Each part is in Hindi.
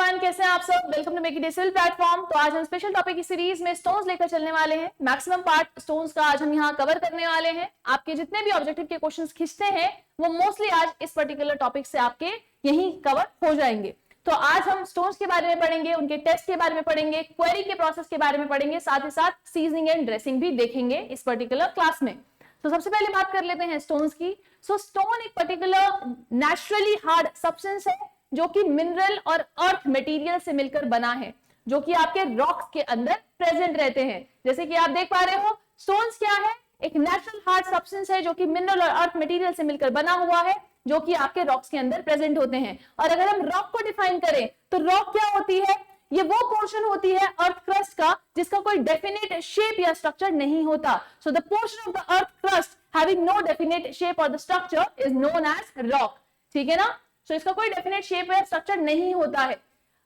एवरीवन, कैसे हैं आप सब। Welcome to make it civil platform. तो आज हम स्पेशल टॉपिक की सीरीज में स्टोन्स लेकर चलने वाले हैं। मैक्सिमम पार्ट स्टोन्स का आज हम यहाँ कवर करने वाले हैं। आपके जितने भी ऑब्जेक्टिव के क्वेश्चंस खींचते हैं वो मोस्टली आज इस पर्टिकुलर टॉपिक से आपके यहीं कवर हो जाएंगे। तो आज हम स्टोन्स के बारे में पढ़ेंगे, उनके टेस्ट के बारे में पढ़ेंगे, क्वेरी के प्रोसेस के बारे में पढ़ेंगे, साथ ही साथ सीजनिंग एंड ड्रेसिंग भी देखेंगे इस पर्टिकुलर क्लास में। तो सबसे पहले बात कर लेते हैं स्टोन्स की। स्टोन एक पर्टिकुलर नेचुरली हार्ड सब्सटेंस है जो कि मिनरल और अर्थ मटेरियल से मिलकर बना है, जो कि आपके रॉक्स के अंदर प्रेजेंट रहते हैं। जैसे कि आप देख पा रहे हो, स्टोन्स क्या है, एक नेचुरल हार्ड सब्सटेंस है जो कि मिनरल और अर्थ मटेरियल से मिलकर बना हुआ है, जो कि आपके रॉक्स के अंदर प्रेजेंट होते हैं। और अगर हम रॉक को डिफाइन करें तो रॉक क्या होती है, ये वो पोर्शन होती है अर्थ क्रस्ट का जिसका कोई डेफिनेट शेप या स्ट्रक्चर नहीं होता। So the portion of the earth crust having no definite shape और the structure is known as rock. ठीक है ना। सो इसका कोई डेफिनेट शेप या स्ट्रक्चर नहीं होता है।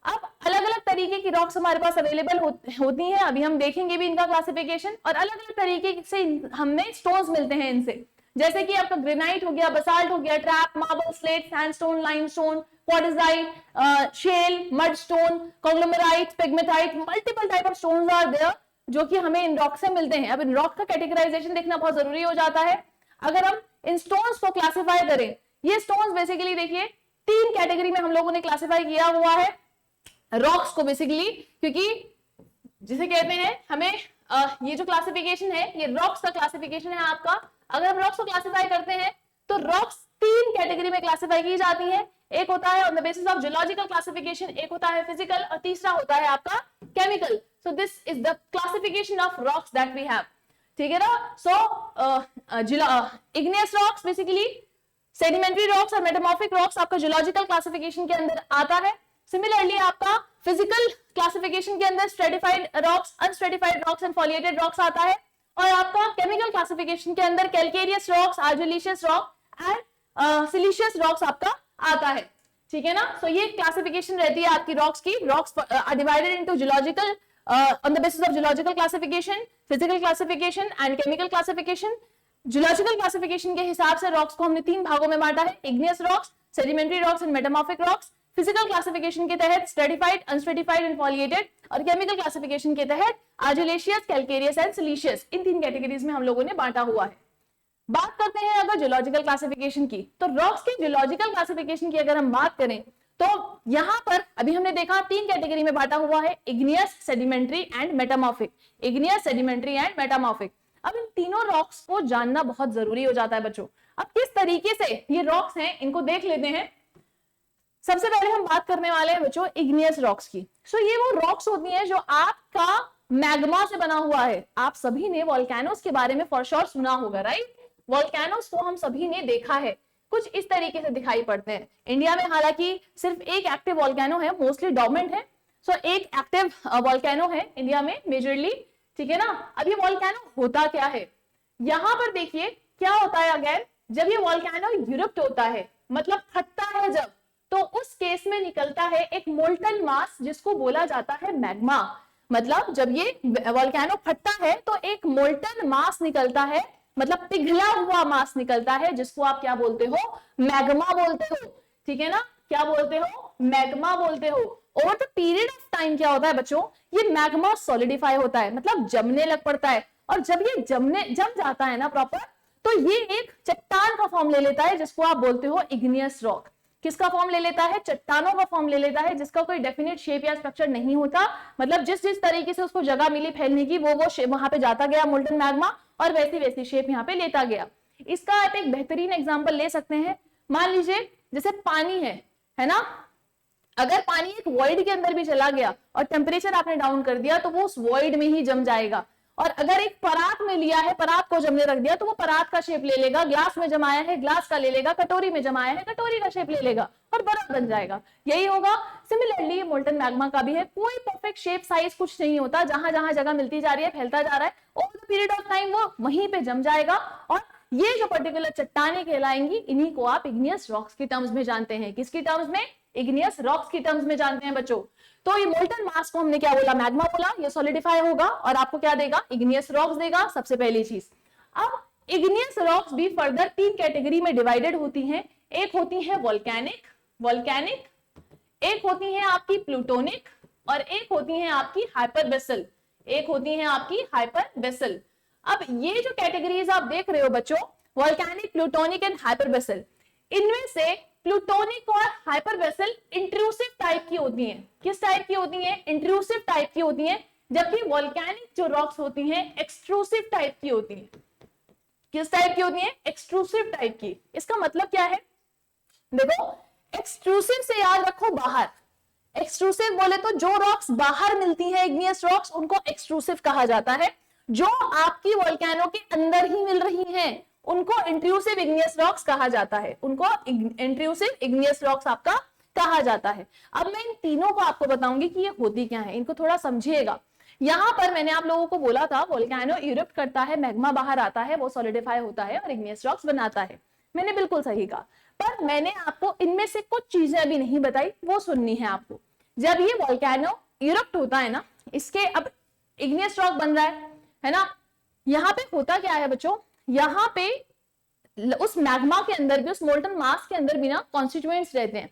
अब अलग अलग तरीके की रॉक्स हमारे पास अवेलेबल होती हैं, अभी हम देखेंगे भी इनका क्लासिफिकेशन। और अलग अलग तरीके से हमें स्टोन्स मिलते हैं इनसे, जैसे कि आपका ग्रेनाइट हो गया, बसाल्ट हो गया, trap, marble, slate, sandstone, limestone, quartzite, shale, mudstone, conglomerate, pegmatite, multiple type of stones are there जो कि हमें इन रॉक से मिलते हैं। अब इन रॉक का कैटेगराइजेशन देखना बहुत जरूरी हो जाता है। अगर हम इन स्टोन्स को क्लासिफाई करें, ये स्टोन्स बेसिकली देखिए तीन कैटेगरी में हम लोगों ने क्लासिफाई किया हुआ है रॉक्स को बेसिकली, क्योंकि जिसे कहते हैं हमें ये जो क्लासिफिकेशन है ये रॉक्स का क्लासिफिकेशन है आपका। अगर हम रॉक्स को क्लासिफाई करते हैं तो रॉक्स तीन कैटेगरी में क्लासिफाई की जाती है। एक होता है on the basis of geological classification, एक होता है फिजिकल और तीसरा होता है आपका chemical. So this is the classification of rocks that we have. ठीक है ना। So igneous rocks basically, sedimentary rocks और मेटामॉर्फिक रॉक्स आपका जियोलॉजिकल क्लासिफिकेशन के अंदर आता है। सिमिलरली आपका फिजिकल क्लासिफिकेशन के अंदर stratified rocks, unstratified rocks and foliated rocks आता है। और आपका केमिकल क्लासिफिकेशन के अंदर calcareous rocks, argillaceous rock and siliceous rocks आपका आता है। ठीक है ना। सो ये क्लासिफिकेशन रहती है आपकी रॉक्स की। Rocks are divided into geological on the basis of geological classification, physical classification and chemical classification. Geological classification के हिसाब से रॉक्स को हमने तीन भागों में बांटा है, igneous rocks, sedimentary rocks and metamorphic rocks. Physical classification के तहत स्ट्रेटिफाइड, अनस्ट्रेटिफाइड एंड फॉलिएटेड, और केमिकल क्लासिफिकेशन के तहत आर्जिलेशियस, कैल्केरियस एंड सिलिशियस। इन तीन कैटेगरीज में हम लोगों ने बांटा हुआ है। बात करते हैं अगर जियोलॉजिकल क्लासिफिकेशन की, तो रॉक्स के जियोलॉजिकल क्लासिफिकेशन की अगर हम बात करें तो यहां पर अभी हमने देखा तीन कैटेगरी में बांटा हुआ है, igneous, sedimentary and metamorphic. Igneous, sedimentary and metamorphic. अब इन तीनों रॉक्स को जानना बहुत जरूरी हो जाता है बच्चों। अब किस तरीके से ये रॉक्स हैं इनको देख लेते हैं। सबसे पहले हम बात करने वाले हैं बच्चों इग्नियस रॉक्स की। सो ये वो रॉक्स होती हैं जो आपका मैग्मा से बना हुआ है। आप सभी ने वोल्केनोस के बारे में फॉर श्योर सुना होगा, राइट। वोल्केनोस को हम सभी ने देखा है, कुछ इस तरीके से दिखाई पड़ते हैं। इंडिया में हालांकि सिर्फ एक एक्टिव वोल्केनो है, मोस्टली डोरमेंट है। सो एक एक्टिव वोल्केनो है इंडिया में मेजरली। ठीक है ना। अब ये वोल्केनो होता क्या है, यहां पर देखिए क्या होता है। अगेन जब ये वोल्केनो यूरप्ट होता है, मतलब फटता है जब, तो उस केस में निकलता है एक मोल्टन मास जिसको बोला जाता है मैग्मा। मतलब जब ये वोल्केनो फटता है तो एक मोल्टन मास निकलता है, मतलब पिघला हुआ मास निकलता है, जिसको आप क्या बोलते हो, मैग्मा बोलते हो। ठीक है ना। क्या बोलते हो, मैग्मा बोलते हो। Over the period of time क्या होता है बच्चों, ये मैग्मा सॉलिडिफाई होता है, मतलब जमने लग पड़ता है। और जब ये जम जाता है ना प्रॉपर, तो ये एक चट्टान का फॉर्म ले लेता है, जिसको आप बोलते हो इग्नियस रॉक। किसका फॉर्म ले लेता है, चट्टानों का फॉर्म ले लेता है, जिसका कोई डेफिनेट शेप या स्ट्रक्चर नहीं होता। मतलब जिस जिस तरीके से उसको जगह मिली फैलने की, वो शेप वहां पे जाता गया मोल्टन मैग्मा, और वैसी वैसी शेप यहाँ पे लेता गया। इसका आप एक बेहतरीन एग्जांपल ले सकते हैं। मान लीजिए जैसे पानी है ना। अगर पानी एक वॉइड के अंदर भी चला गया और टेम्परेचर आपने डाउन कर दिया तो वो उस वॉइड में ही जम जाएगा। और अगर एक परात में लिया है, परात को जमने रख दिया, तो वो परात का शेप ले लेगा। ग्लास में जमाया है, ग्लास का ले लेगा। कटोरी में जमाया है, कटोरी का शेप ले लेगा और बर्फ बन जाएगा। यही होगा सिमिलरली मोल्टन मैग्मा का भी है। कोई परफेक्ट शेप साइज कुछ नहीं होता, जहां जहां जगह मिलती जा रही है, फैलता जा रहा है, over the period of time वो वहीं पे जम जाएगा। और ये जो पर्टिकुलर चट्टानें कहलाएंगी, इन्हीं को आप इग्नियस रॉक्स की टर्म्स में जानते हैं। किसकी टर्म्स में, इग्नियस रॉक्स की टर्म्स में जानते हैं बच्चों। तो ये मोल्टन मास को हमने क्या बोला, मैग्मा बोला। ये सॉलिडिफाई होगा और आपको क्या देगा, इग्नियस रॉक्स देगा, सबसे पहली चीज। अब इग्नियस रॉक्स भी फर्दर तीन कैटेगरी में डिवाइडेड होती हैं। एक होती है वोल्केनिक, एक होती है आपकी प्लूटोनिक और एक होती है आपकी हाइपरबेसल, एक होती है आपकी हाइपरबेसल। अब ये जो कैटेगरीज आप देख रहे हो बच्चों, वोल्केनिक, प्लूटोनिक एंड हाइपरबेसल, इनमें से प्लूटोनिक और हाइपरबेसल इंट्रूसिव टाइप की होती हैं। किस टाइप की होती हैं? इंट्रूसिव टाइप की होती हैं, जबकि वोल्केनिक जो रॉक्स होती हैं एक्सट्रूसिव टाइप की होती हैं। किस टाइप की होती हैं? एक्सट्रूसिव टाइप की। इसका मतलब क्या है? देखो, एक्सट्रूसिव से याद रखो बाहर, एक्सट्रूसिव बोले तो जो रॉक्स बाहर मिलती हैं, इग्नियस रॉक्स, उनको एक्सट्रूसिव कहा जाता है। जो आपकी वोल्केनो के अंदर ही मिल रही हैं उनको इंट्रूसिव इग्नियस रॉक्स कहा जाता है, उनको इंट्रूसिव इग्नियस रॉक्स आपका कहा जाता है। अब मैं इन तीनों को आपको बताऊंगी कि ये होती क्या है, इनको थोड़ा समझिएगा। यहां पर मैंने आप लोगों को बोला था वोल्केनो इरप्ट करता है, मैग्मा बाहर आता है, वो सॉलिडिफाई होता है और इग्नियस रॉक्स बनाता है। मैंने बिल्कुल सही कहा, पर मैंने आपको इनमें से कुछ चीजें अभी नहीं बताई, वो सुननी है आपको। जब ये वोल्केनो इरप्ट होता है ना, इसके अब इग्नियस रॉक बन रहा है ना, यहाँ पे होता क्या है बच्चों, यहाँ पे उस मैग्मा के अंदर भी, उस मोल्टन मास के अंदर भी ना कॉन्स्टिट्यूएंट्स रहते हैं,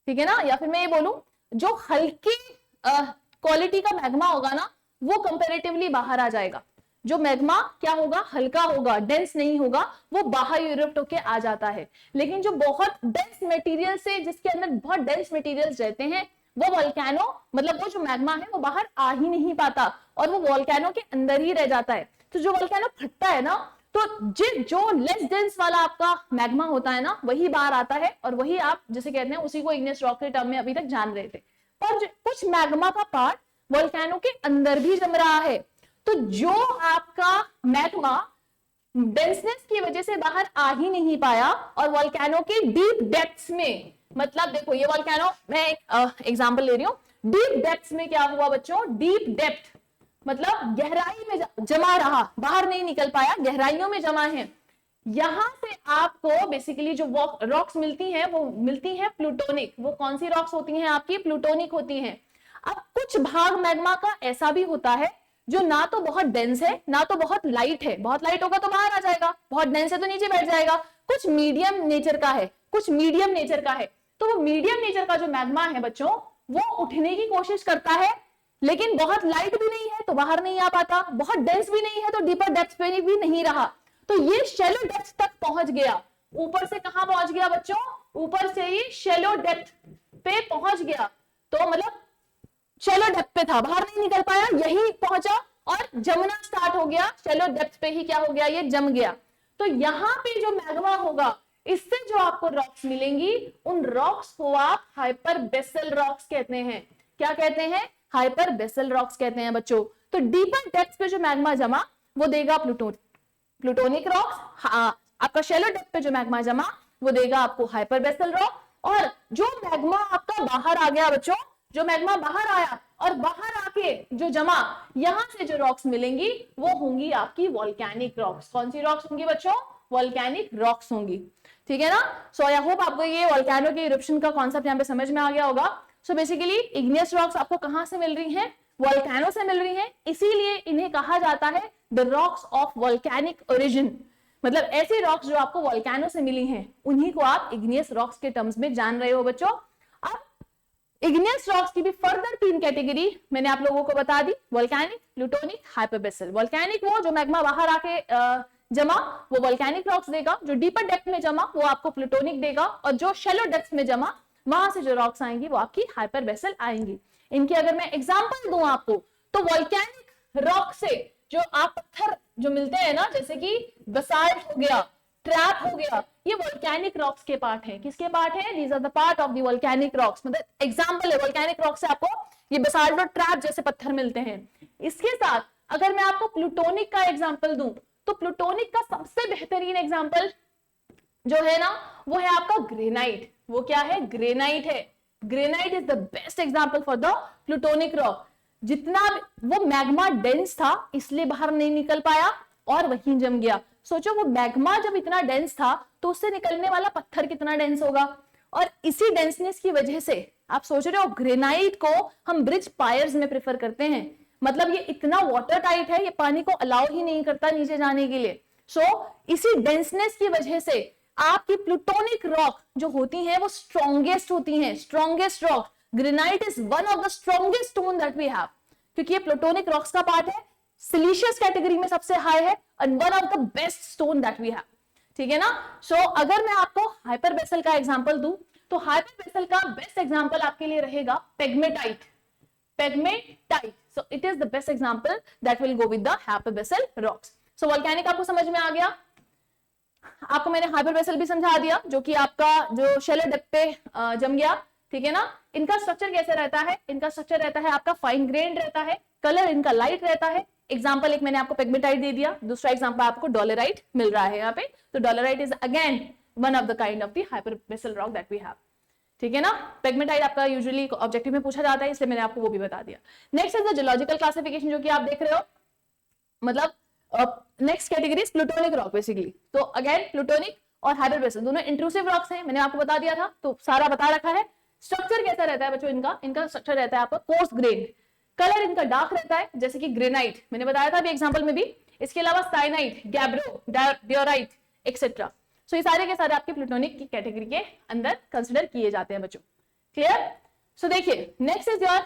ठीक है ना। या फिर मैं ये बोलूं, जो हल्की क्वालिटी का मैग्मा होगा ना, वो कंपैरेटिवली बाहर आ जाएगा। जो मैग्मा क्या होगा, हल्का होगा, डेंस नहीं होगा, वो बाहर इरप्ट होके आ जाता है। लेकिन जो बहुत डेंस मटेरियल से, जिसके अंदर बहुत डेंस मटेरियल्स रहते हैं, वो वोल्केनो, मतलब वो जो मैग्मा है वो बाहर आ ही नहीं पाता और वो वोल्केनो के अंदर ही रह जाता है। तो जो वोल्केनो फटता है ना, तो जो लेस डेंस वाला आपका मैग्मा होता है ना, वही बाहर आता है और वही आप जिसे कहते हैं, उसी को इग्नियस रॉक के टर्म में अभी तक जान रहे थे। पर कुछ मैग्मा का पार्ट वोल्केनो के अंदर भी जम रहा है, तो जो आपका मैग्मा डेंसनेस की वजह से बाहर आ ही नहीं पाया और वोल्केनो के डीप डेप्थ्स में, मतलब देखो ये वोल्केनो, मैं एक एग्जांपल ले रही हूँ, डीप डेप्थ्स में क्या हुआ बच्चों, डीप डेप्थ मतलब गहराई में जमा रहा, बाहर नहीं निकल पाया, गहराइयों में जमा है। यहां से आपको बेसिकली जो रॉक्स मिलती हैं वो मिलती हैं प्लूटोनिक। वो कौन सी रॉक्स होती हैं आपकी? प्लूटोनिक होती हैं। अब कुछ भाग मैग्मा का ऐसा भी होता है जो ना तो बहुत डेंस है ना तो बहुत लाइट है। बहुत लाइट होगा तो बाहर आ जाएगा, बहुत डेंस है तो नीचे बैठ जाएगा। कुछ मीडियम नेचर का है, कुछ मीडियम नेचर का है। तो वो मीडियम नेचर का जो मैग्मा है बच्चों, वो उठने की कोशिश करता है, लेकिन बहुत लाइट भी नहीं है तो बाहर नहीं आ पाता, बहुत डेंस भी नहीं है तो डीपर डेप्थ पे भी नहीं रहा। तो ये शैलो डेप्थ तक पहुंच गया। ऊपर से कहां पहुंच गया बच्चों? ऊपर से ये शैलो डेप्थ पे पहुंच गया। तो मतलब शैलो डेप्थ पे था, बाहर नहीं निकल पाया, यही पहुंचा और जमना स्टार्ट हो गया। शैलो डेप्थ पे ही क्या हो गया, ये जम गया। तो यहाँ पे जो मैग्मा होगा, इससे जो आपको रॉक्स मिलेंगी, उन रॉक्स को आप हाइपरबेसल रॉक्स कहते हैं। क्या कहते हैं? हाइपरबेसल रॉक्स कहते हैं बच्चों। तो डीपर डेप्थ पे जो मैग्मा जमा, वो देगा प्लूटोनिक रॉक्स। हाँ, आपका शैलो डेप्थ पे जो मैग्मा जमा, वो देगा आपको हाइपरबेसल रॉक। और जो मैग्मा आपका बाहर आ गया बच्चों, जो मैग्मा बाहर आया और बाहर आके जो जमा, यहां से जो रॉक्स मिलेंगी वो होंगी आपकी वोल्केनिक रॉक्स। कौन सी रॉक्स होंगी बच्चों? वोल्केनिक रॉक्स होंगी, ठीक है ना। सो आई होप आपको ये वोल्केनो के इरप्शन का कॉन्सेप्ट यहाँ पे समझ में आ गया होगा। सो बेसिकली इग्नियस रॉक्स आपको कहां से मिल रही हैं? वोल्केनो से मिल रही हैं, इसीलिए इन्हें कहा जाता है the rocks of volcanic origin. मतलब ऐसी रॉक्स जो आपको वोल्केनो से मिली हैं, उन्हीं को आप इग्नियस रॉक्स के टर्म्स में जान रहे हो बच्चों। अब इग्नियस रॉक्स की भी फर्दर 3 कैटेगरी मैंने आप लोगों को बता दी, वोल्केनिक, प्लूटोनिक, हाइपरबेसल। वोल्केनिक वो जो मैग्मा बाहर आके जमा, वो वोल्केनिक रॉक्स देगा। जो डीपर डेप्थ में जमा, वो आपको प्लूटोनिक देगा। और जो शैलो डेप्थ में जमा, वहां से जो रॉक्स आएंगी वो आपकी हाइपरबेसल आएंगी। इनकी अगर मैं एग्जांपल दूं आपको, तो वोल्केनिक रॉक से जो आप पत्थर जो मिलते हैं ना, जैसे कि बसाल्ट हो गया, ट्रैप हो गया, ये वोल्केनिक रॉक्स के पार्ट है। किसके पार्ट है? These are the part of the volcanic rocks. मतलब एग्जांपल है, वोल्केनिक रॉक से आपको ये बसाल्ट और ट्रैप जैसे पत्थर मिलते हैं। इसके साथ अगर मैं आपको प्लूटोनिक का एग्जांपल दूं, तो प्लूटोनिक का सबसे बेहतरीन एग्जांपल जो है ना, वो है आपका ग्रेनाइट। वो क्या है? ग्रेनाइट है। Granite is the best example for the plutonic rock. जितना वो मैग्मा डेंस था, इसलिए बाहर नहीं निकल पाया और वहीं जम गया। सोचो, वो मैग्मा जब इतना डेंस था तो उससे निकलने वाला पत्थर कितना डेंस होगा। और इसी डेंसनेस की वजह से आप सोच रहे हो, ग्रेनाइट को हम ब्रिज पायर्स में प्रेफर करते हैं। मतलब ये इतना वाटर टाइट है, ये पानी को अलाउ ही नहीं करता नीचे जाने के लिए। इसी डेंसनेस की वजह से आपकी प्लूटोनिक रॉक जो होती हैं, वो स्ट्रॉन्गेस्ट होती हैं। Strongest rock granite is one of the strongest stone that we have, क्योंकि ये प्लूटोनिक रॉक्स का पार्ट है, सिलिशियस कैटेगरी में सबसे हाई है and one of the best stone that we have. ठीक है ना। सो अगर मैं आपको हाइपरबेसल का एग्जांपल दूं तो हाइपरबेसल का बेस्ट एग्जांपल आपके लिए रहेगा pegmatite. Pegmatite, so it is the best example that will go with the hypabyssal rocks. So volcanic आपको समझ में आ गया। आपको मैंने हाइपरबेसल भी समझा दिया, जो कि आपका जो शैलो डेप्थ पे जम गया। ठीक है ना। इनका स्ट्रक्चर कैसे रहता है? इनका स्ट्रक्चर रहता है आपका फाइन ग्रेन रहता है, कलर इनका लाइट रहता है। एग्जांपल एक मैंने आपको पेग्मेटाइट दे दिया, दूसरा एग्जांपल आपको डोलेराइट मिल रहा है यहाँ पे। तो dolerite is again one of the kind of the hypabyssal rock that we have. ठीक है ना। पेग्मेटाइट आपका यूजुअली ऑब्जेक्टिव में पूछा जाता है, इसलिए मैंने आपको वो भी बता दिया। Next is the geological classification, जो कि आप देख रहे हो, मतलब next category is plutonic rock basically. तो अगेन प्लूटोनिक और हाइपरबेसल दोनों इंट्रूसिव रॉक्स हैं, मैंने आपको बता दिया था, तो सारा बता रखा है। स्ट्रक्चर कैसा रहता है बच्चों इनका स्ट्रक्चर रहता है आपका कोर्स ग्रेन, कलर इनका डार्क रहता है, जैसे कि ग्रेनाइट मैंने बताया था अभी एग्जांपल में भी। इसके अलावा साइनाइट, गैब्रो, डियोराइट एक्सेट्रा। सो ये सारे के सारे आपके प्लूटोनिक की कैटेगरी के अंदर कंसिडर किए जाते हैं बच्चों। क्लियर। सो देखिए नेक्स्ट इज योर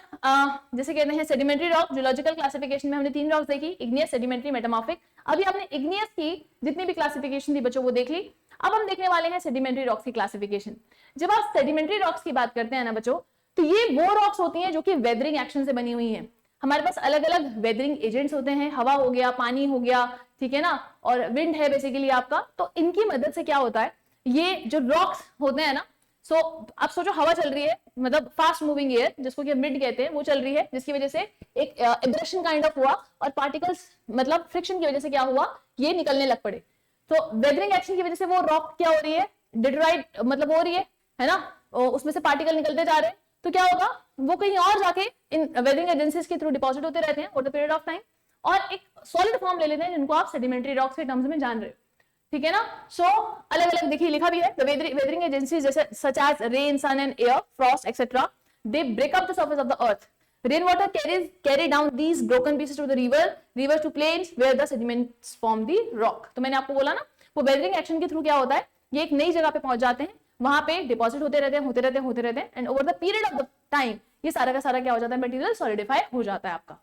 जैसे कहते हैं सेडिमेंट्री रॉक। जियोलॉजिकल क्लासिफिकेशन में हमने 3 रॉक्स देखी, इग्नियस, सेडिमेंट्री, मेटामॉर्फिक। अभी आपने इग्नियस की जितनी भी क्लासिफिकेशन थी बच्चों वो देख ली। अब हम देखने वाले हैं सेडिमेंट्री रॉक्स की क्लासिफिकेशन। जब आप सेडिमेंट्री रॉक्स की बात करते हैं ना बच्चों, तो ये वो रॉक्स होती हैं जो कि वेदरिंग एक्शन से बनी हुई हैं। हमारे पास अलग अलग वेदरिंग एजेंट्स होते हैं, हवा हो गया, पानी हो गया, ठीक है ना, और विंड है बेसिकली आपका। तो इनकी मदद से क्या होता है, ये जो रॉक्स होते हैं ना, सो आप सोचो हवा चल रही है, मतलब फास्ट मूविंग एयर जिसको कि विंड कहते हैं, वो चल रही है, जिसकी वजह से एक एब्रेशन काइंड ऑफ हुआ और पार्टिकल्स मतलब फ्रिक्शन की वजह से क्या हुआ, ये निकलने लग पड़े। तो वेदरिंग एक्शन की वजह से वो रॉक क्या हो रही है, डिटराइट मतलब हो रही है ना, उसमें से पार्टिकल निकलते जा रहे हैं। तो क्या होगा, वो कहीं और जाके इन वेदरिंग एजेंसीज के थ्रू डिपॉजिट होते रहते हैं over the period of time और एक सॉलिड फॉर्म ले लेते हैं, जिनको आप सेडिमेंट्री रॉक्स के टर्म्स में जान रहे हो। ठीक है ना। सो अलग अलग देखिए लिखा भी है, द वेदरिंग एजेंसीज जैसे such as rain, sun and air, frost etcetera, they break up the surface of the earth. Rain water carry down these broken pieces to the river to plains where the sediments form the rock. तो मैंने आपको बोला ना, वो वेदरिंग एक्शन के थ्रू क्या होता है, ये एक नई जगह पे पहुंच जाते हैं, वहां पे डिपॉजिट होते रहते हैं and over the period of the time ये सारा का सारा क्या हो जाता है, मटेरियल सॉलिडिफाई हो जाता है आपका।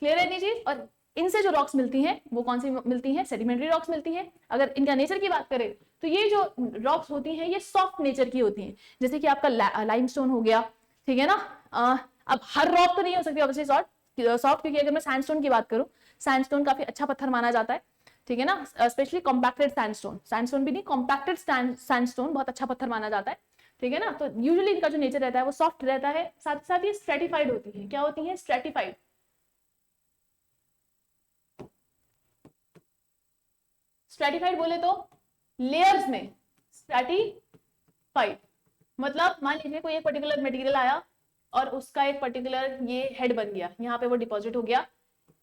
क्लियर है ये चीज। और इनसे जो रॉक्स मिलती हैं वो कौन सी मिलती हैं, सेडिमेंट्री रॉक्स मिलती हैं। अगर इनका नेचर की बात करें तो ये जो रॉक्स होती हैं ये सॉफ्ट नेचर की होती हैं, जैसे कि आपका लाइमस्टोन हो गया। ठीक है ना। अब हर रॉक तो नहीं हो सकती ऑब्वियसली सॉफ्ट, क्योंकि अगर मैं सैंडस्टोन की बात करूं, सैंडस्टोन काफी अच्छा पत्थर माना जाता है। ठीक है ना। स्पेशली कॉम्पैक्टेड सैंडस्टोन भी नहीं, कॉम्पैक्टेड सैंडस्टोन बहुत अच्छा पत्थर माना जाता है। ठीक है ना। तो यूजुअली इनका जो नेचर रहता है वो सॉफ्ट रहता है, साथ ही साथ ये स्ट्रेटिफाइड होती है। क्या होती है, स्ट्रेटिफाइड। स्ट्रेटिफाइड बोले तो लेयर्स में स्ट्रेटिफाइड, मतलब मान लीजिए कोई एक पर्टिकुलर मटेरियल आया और उसका एक पर्टिकुलर ये हेड बन गया, यहाँ पे वो डिपॉजिट हो गया,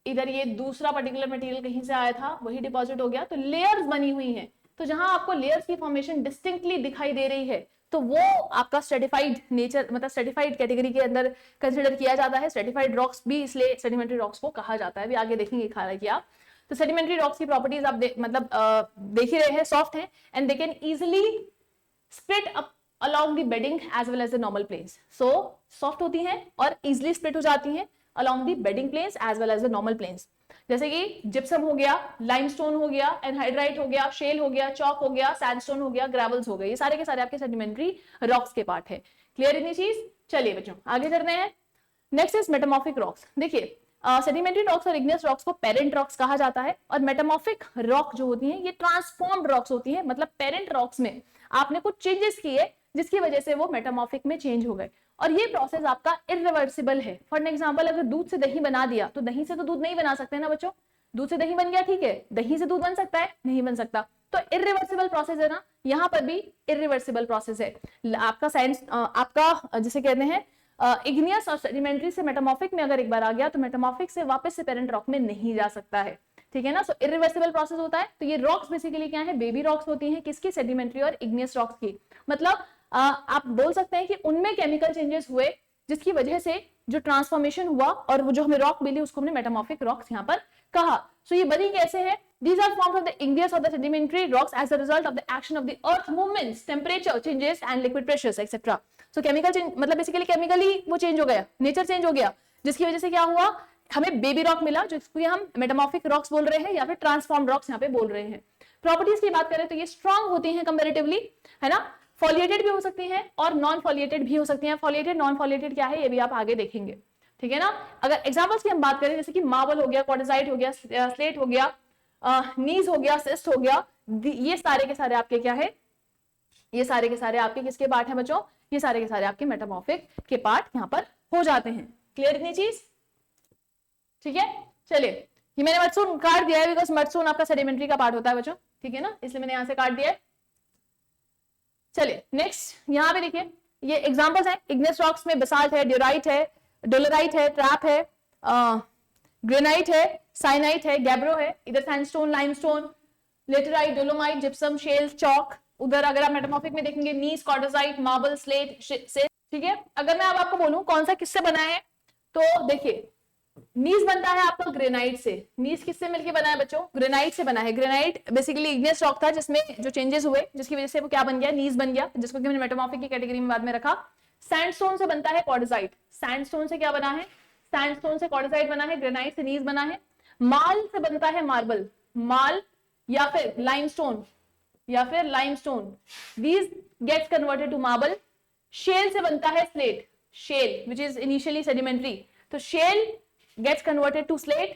इधर ये दूसरा पर्टिकुलर मटेरियल कहीं से आया था वही डिपॉजिट हो गया, तो लेयर्स बनी हुई हैं। तो जहां आपको लेयर्स की फॉर्मेशन डिस्टिंक्टली दिखाई दे रही है तो वो आपका स्ट्रेटिफाइड नेचर मतलब स्ट्रेटिफाइड कैटेगरी के अंदर कंसिडर किया जाता है। स्ट्रेटिफाइड रॉक्स भी इसलिए सेडिमेंट्री रॉक्स को कहा जाता है, अभी आगे देखेंगे कि आप। तो सेडिमेंट्री रॉक्स की प्रॉपर्टीज आप देख ही रहे हैं, सॉफ्ट हैं and they can easily split up along the bedding as well as the normal planes. So soft होती हैं और easily split हो जाती हैं along the bedding planes as well as the normal planes. जैसे कि जिप्सम हो गया, लाइमस्टोन हो गया, एनहाइड्राइट हो गया, शेल हो गया, चॉक हो गया, सैंडस्टोन हो गया, ग्रेवल्स हो गए, ये सारे के सारे आपके सेडिमेंट्री रॉक्स के पार्ट है। क्लियर इतनी चीज। चलिए बच्चों आगे चलते हैं। Next is metamorphic rocks. देखिए सेडिमेंट्री रॉक्स और इग्नियस रॉक्स को पेरेंट रॉक्स कहा जाता है और मेटामॉर्फिक रॉक जो होती हैं ये ट्रांसफॉर्म्ड रॉक्स होती हैं, मतलब पेरेंट रॉक्स में आपने कुछ चेंजेस किए जिसकी वजह से वो मेटामॉर्फिक में चेंज हो गए और ये प्रोसेस आपका इरिवर्सिबल है। फॉर एग्जांपल अगर दूध से दही बना दिया तो दही से तो दूध नहीं बना सकते ना बच्चों, दूध से दही बन गया ठीक है, दही से दूध बन सकता है, नहीं बन सकता। तो इरिवर्सिबल प्रोसेस है ना, यहाँ पर भी इरिवर्सिबल प्रोसेस है आपका। साइंस आपका जिसे कहते हैं इग्नियस और सेडिमेंट्री से मेटामॉर्फिक में अगर एक बार आ गया तो मेटामॉर्फिक से वापस से पेरेंट रॉक में नहीं जा सकता है। ठीक है ना। सो इरिवर्सिबल प्रोसेस होता है। तो ये रॉक्स बेसिकली क्या है, बेबी रॉक्स होती हैं, किसकी, सेडिमेंट्री और इग्नियस रॉक्स की। मतलब आप बोल सकते हैं कि उनमें केमिकल चेंजेस हुए जिसकी वजह से जो ट्रांसफॉर्मेशन हुआ और वो जो हमें रॉक मिली उसको हमने मेटामॉर्फिक रॉक्स यहाँ पर कहा। सो ये बनी कैसे है, these are formed of the igneous or the sedimentary rocks as a result of the action of the earth movements, temperature changes and liquid pressures etc. So chemical change मतलब बेसिकली केमिकली वो चेंज हो गया, नेचर चेंज हो गया, जिसकी वजह से क्या हुआ, हमें बेबी रॉक मिला, जिसको हम मेटामॉर्फिक रॉक्स बोल रहे हैं या फिर ट्रांसफॉर्म रॉक्स यहाँ पे बोल रहे हैं। प्रॉपर्टीज की बात करें तो ये स्ट्रांग होती हैं कंपैरेटिवली, है ना, फॉलिएटेड भी हो सकती हैं और नॉन फॉलिएटेड भी हो सकती हैं। फॉलिएटेड नॉन फॉलिएटेड क्या है ये भी आप आगे देखेंगे, ठीक है ना। अगर एग्जांपल्स की हम बात करें जैसे कि मार्बल हो गया, क्वार्टजाइट हो गया, स्लेट हो गया, नीज हो गया, सिस्ट हो गया, ये सारे के सारे आपके क्या है, ये सारे के सारे आपके किसके पार्ट हैं बच्चों, ये सारे के सारे आपके मेटामॉर्फिक के पार्ट यहाँ पर हो जाते हैं। क्लियर इतनी चीज, ठीक है। चलिए ये मैंने मडस्टोन काट दिया है बिकॉज मडस्टोन आपका सेडिमेंट्री का पार्ट होता है बच्चों, ठीक है ना, इसलिए मैंने यहाँ से काट दिया है। चलिए नेक्स्ट यहाँ पे देखिए ये एग्जांपल्स हैं, इग्नेस रॉक्स में बेसाल्ट है, ड्यूराइट है, डोलोराइट है, ट्रैप है, ग्रेनाइट है, साइनाइट है, गैब्रो है, इधर sandstone, limestone, laterite, dolomite, gypsum, shale, chalk, उधर अगर आप मेटामॉर्फिक में देखेंगे नीस, क्वार्टजाइट, मार्बल, स्लेट से, ठीक है। अगर मैं अब आपको बोलूं कौन सा किससे बना है, तो देखिए नीस बनता है आपका ग्रेनाइट से। नीस किससे मिलके बना है बच्चों, ग्रेनाइट से बना है। ग्रेनाइट बेसिकली इग्नेस रॉक था जिसमें जो चेंजेस हुए जिसकी वजह से वो क्या बन गया, नीस बन गया, जिसको कि मैंने मेटामॉर्फिक की कैटेगरी में बाद में रखा। सैंडस्टोन से बनता है क्वार्टजाइट, सैंडस्टोन से क्या बना है, सैंडस्टोन से क्वार्टजाइट बना है, ग्रेनाइट से नीस बना है। माल से बनता है मार्बल, माल या फिर लाइमस्टोन, या फिर limestone, these gets converted to marble. Shale से बनता है slate, shale which is initially sedimentary, तो shale gets converted to slate।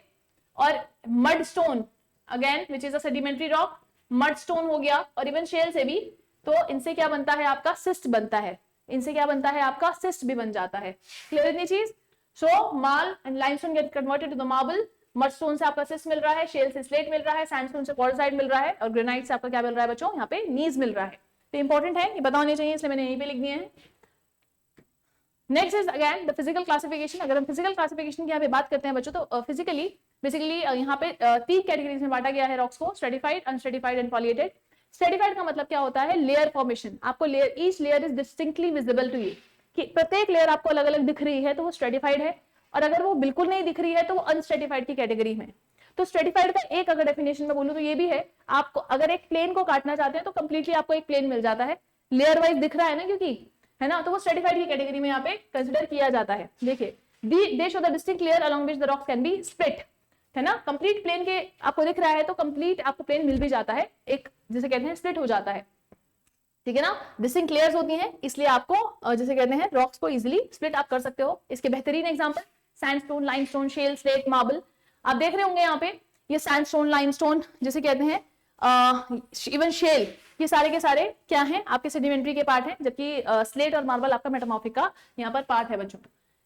और mudstone again which is a sedimentary rock, mudstone हो गया, और इवन शेल से भी, तो इनसे क्या बनता है आपका सिस्ट बनता है, इनसे क्या बनता है आपका सिस्ट भी बन जाता है। क्लियर इतनी चीज। So marl and limestone get converted to the marble, mudstone से आपका सिस्ट मिल रहा है, शेल से स्लेट मिल रहा है, सैंडस्टोन से क्वार्टजाइट मिल रहा है, और ग्रेनाइट से आपका क्या मिल रहा है बच्चों, यहाँ पे नीज मिल रहा है। तो इंपॉर्टेंट है, ये पता होने चाहिए, इसलिए मैंने यहीं पे लिख दिए हैं। Next is again the physical classification. अगर हम फिजिकल क्लासिफिकेशन की यहाँ पे बात करते हैं बच्चों, तो फिजिकली बेसिकली यहाँ पे 3 कैटेगरीज में बांटा गया है रॉक्स को, stratified, unstratified and foliated. Stratified का मतलब क्या होता है, लेयर फॉर्मेशन, आपको layer, each layer is distinctly visible to you, कि प्रत्येक लेयर आपको अलग अलग दिख रही है तो वो स्ट्रेटिफाइड है, और अगर वो बिल्कुल नहीं दिख रही है तो वो अनस्ट्रेटिफाइड की कैटेगरी में। तो स्ट्रेटिफाइड का एक अगर डेफिनेशन में बोलूं तो ये भी है, आपको अगर एक प्लेन को काटना चाहते हैं तो कंप्लीटली आपको एक प्लेन मिल जाता है, लेयर वाइज दिख रहा है ना, क्योंकि है ना, तो वो स्ट्रेटिफाइड की कैटेगरी में यहाँ पे कंसिडर किया जाता है। देखिए दे show the distinct layer along which the rocks can be split, है ना, कंप्लीट प्लेन के आपको दिख रहा है तो कंप्लीट आपको प्लेन मिल भी जाता है, एक जिसे कहते हैं स्प्लिट हो जाता है, ठीक है ना, डिस्टिंक्ट लेयर्स होती हैं, इसलिए आपको जैसे कहते हैं रॉक्स को इजीली स्प्लिट आप कर सकते हो। इसके बेहतरीन example sandstone, limestone, shale, slate, marble. आप देख रहे होंगे यहाँ पे ये सैंडस्टोन, लाइमस्टोन जिसे कहते हैं, इवन शेल, ये सारे के सारे क्या हैं आपके सेडिमेंट्री के पार्ट हैं, जबकि स्लेट और मार्बल आपका मेटामॉर्फिक का यहाँ पर पार्ट है बच्चों।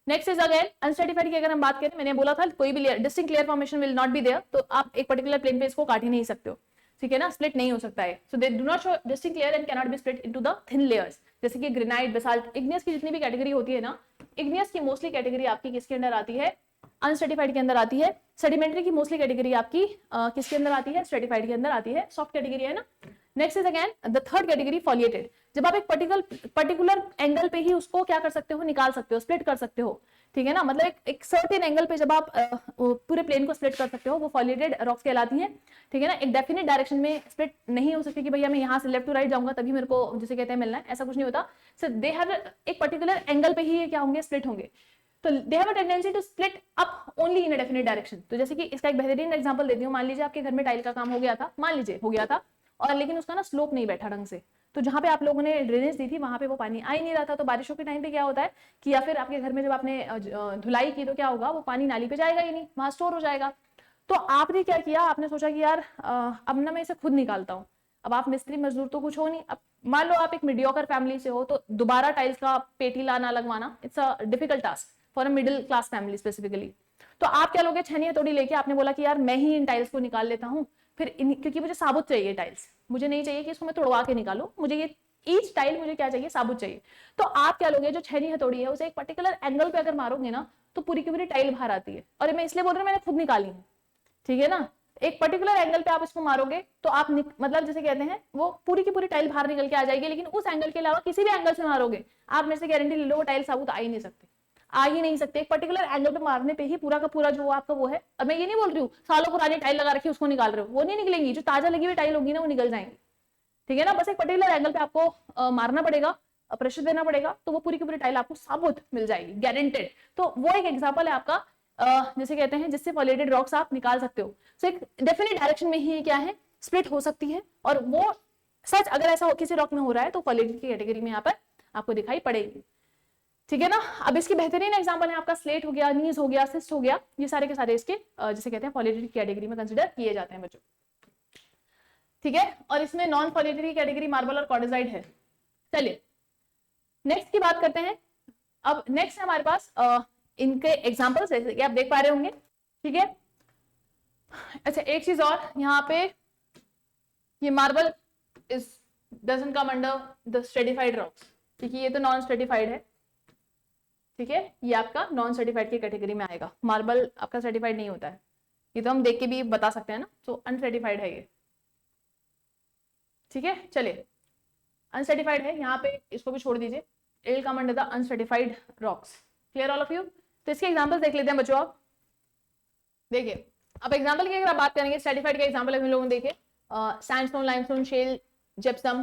नेक्स्ट इज अगेन अनस्ट्रेटिफाइड की अगर हम बात करें, मैंने बोला था कोई भी distinct layer formation will not be there, तो आप एक पर्टिकुलर प्लेन पे इसको काट ही नहीं सकते हो, ठीक है ना, स्प्लिट नहीं हो सकता है। So they do not show distinct layer and can not be split into the thin layers, जैसे कि ग्रेनाइट, बेसाल्ट, इग्नियस की जितनी भी कैटेगरी होती है ना, इग्नियस की मोस्टली कैटेगरी आपकी किसके अंदर आती है, अनस्ट्रेटिफाइड के अंदर आती है। सेडिमेंट्री की मोस्टली कैटेगरी आपकी किसके अंदर आती है, स्ट्रेटिफाइड के अंदर आती है, सॉफ्ट कैटेगरी है ना। Next is again the third category foliated, जब आप एक पर्टिकुलर एंगल पे ही उसको क्या कर सकते हो, निकाल सकते हो, स्प्लिट कर सकते हो, ठीक है ना, मतलब एक सर्टेन एंगल पे जब आप पूरे प्लेन को स्प्लिट कर सकते हो, वो फॉलिएटेड रॉक्स कहलाती हैं, ठीक है ना। एक डेफिनेट डायरेक्शन में स्प्लिट नहीं हो सकती कि भैया मैं यहाँ से लेफ्ट टू राइट जाऊंगा तभी मेरे को जिसे कहते हैं मिलना है, ऐसा कुछ नहीं होता। सो दे हैव एक पर्टिकुलर एंगल पे ही क्या होंगे, स्प्लिट होंगे, तो they have a tendency to split up only in a definite direction. तो जैसे कि इसका एक बेहतरीन एग्जांपल देती हूँ, मान लीजिए आपके घर में टाइल का काम हो गया था, मान लीजिए हो गया था, और लेकिन उसका ना स्लोप नहीं बैठा ढंग से, तो जहां पे आप लोगों ने ड्रेनेज दी थी वहां पे वो पानी आ ही नहीं रहा था। तो बारिशों के टाइम पे क्या होता है कि या फिर आपके घर में जब आपने धुलाई की तो क्या होगा, वो पानी नाली पे जाएगा ही नहीं, वहां स्टोर हो जाएगा। तो आपने क्या किया, आपने सोचा कि यार अब ना मैं इसे खुद निकालता हूँ। अब आप मिस्त्री मजदूर तो कुछ हो नहीं, अब मान लो आप एक मीडियोकर फैमिली से हो, तो दोबारा टाइल्स का पेटी लाना लगवाना it's a difficult task for a middle class family specifically. तो आप क्या लोगे, छेनी हथौड़ी लेके आपने बोला कि यार मैं ही इन टाइल्स को निकाल लेता हूँ, फिर क्योंकि मुझे साबुत चाहिए टाइल्स, मुझे नहीं चाहिए कि इसको मैं तोड़वा के निकालू, मुझे ये ईच टाइल मुझे क्या चाहिए, साबुत चाहिए। तो आप क्या लोगे, जो छेनी हथौड़ी है उसे एक पर्टिकुलर एंगल पे अगर मारोगे ना तो पूरी की पूरी टाइल बाहर आती है। और मैं इसलिए बोल रही हूँ मैंने खुद निकाली है, ठीक है ना, एक पर्टिकुलर एंगल पे आप इसको मारोगे तो आप मतलब जैसे कहते हैं वो पूरी की पूरी टाइल बाहर निकल के आ जाएगी, लेकिन उस एंगल के अलावा किसी भी एंगल से मारोगे आप मेरे से गारंटी ले लो वो टाइल साबुत आ ही नहीं सकते, आ ही नहीं सकते। एक पर्टिकुलर एंगल पे मारने पे ही पूरा का पूरा जो आपका वो है, अब मैं ये नहीं बोल रही हूँ सालों पुरानी टाइल लगा रखी उसको निकाल रहे हो, वो नहीं निकलेंगी, जो ताजा लगी हुई टाइल होगी ना वो निकल जाएंगी, ठीक है ना। बस एक पर्टिकुलर एंगल पे आपको मारना पड़ेगा, प्रेशर देना पड़ेगा, तो वो पूरी की पूरी टाइल आपको साबुत मिल जाएगी, गारंटेड। तो वो एक एग्जांपल है आपका जैसे कहते हैं जिससे पॉलिएटेड रॉक्स आप निकाल सकते हो। सो एक डेफिनेट डायरेक्शन में ही क्या है, स्प्लिट हो सकती है, और वो सच अगर ऐसा किसी रॉक में हो रहा है तो पॉलिएटेड की कैटेगरी में यहाँ पर आपको दिखाई पड़ेगी, ठीक है ना। अब इसकी बेहतरीन एग्जांपल है आपका स्लेट हो गया, नीज हो गया, सिस्ट हो गया, ये सारे के सारे इसके जिसे कहते हैं पॉलिएटेड कैटेगरी में कंसिडर किए जाते हैं बच्चों, ठीक है। और इसमें नॉन पॉलिएटेड कैटेगरी मार्बल और कॉर्डेजाइट है। चलिए नेक्स्ट की बात करते हैं। अब नेक्स्ट है हमारे पास इनके एग्जांपल्स, जैसे कि आप देख पा रहे होंगे, ठीक है। अच्छा एक चीज और, यहाँ पे ये marble is doesn't come under the stratified rocks, क्योंकि ये तो नॉन स्ट्रेटिफाइड है, ठीक है। ये आपका नॉन सर्टिफाइड की कैटेगरी में आएगा, मार्बल आपका सर्टिफाइड नहीं होता है, ये तो हम देख के भी बता सकते हैं ना, तो अनसर्टिफाइड है ये, ठीक है। चलिए अनसर्टिफाइड है, यहाँ पे इसको भी छोड़ दीजिए, it will come under the uncertified rocks. Clear all of you. तो इसके एग्जांपल देख लेते हैं बच्चों। आप देखिए, अब एग्जांपल की अगर आप बात करेंगे, सर्टिफाइड का एग्जांपल हम लोगों ने देखे sandstone, limestone, shale, gypsum,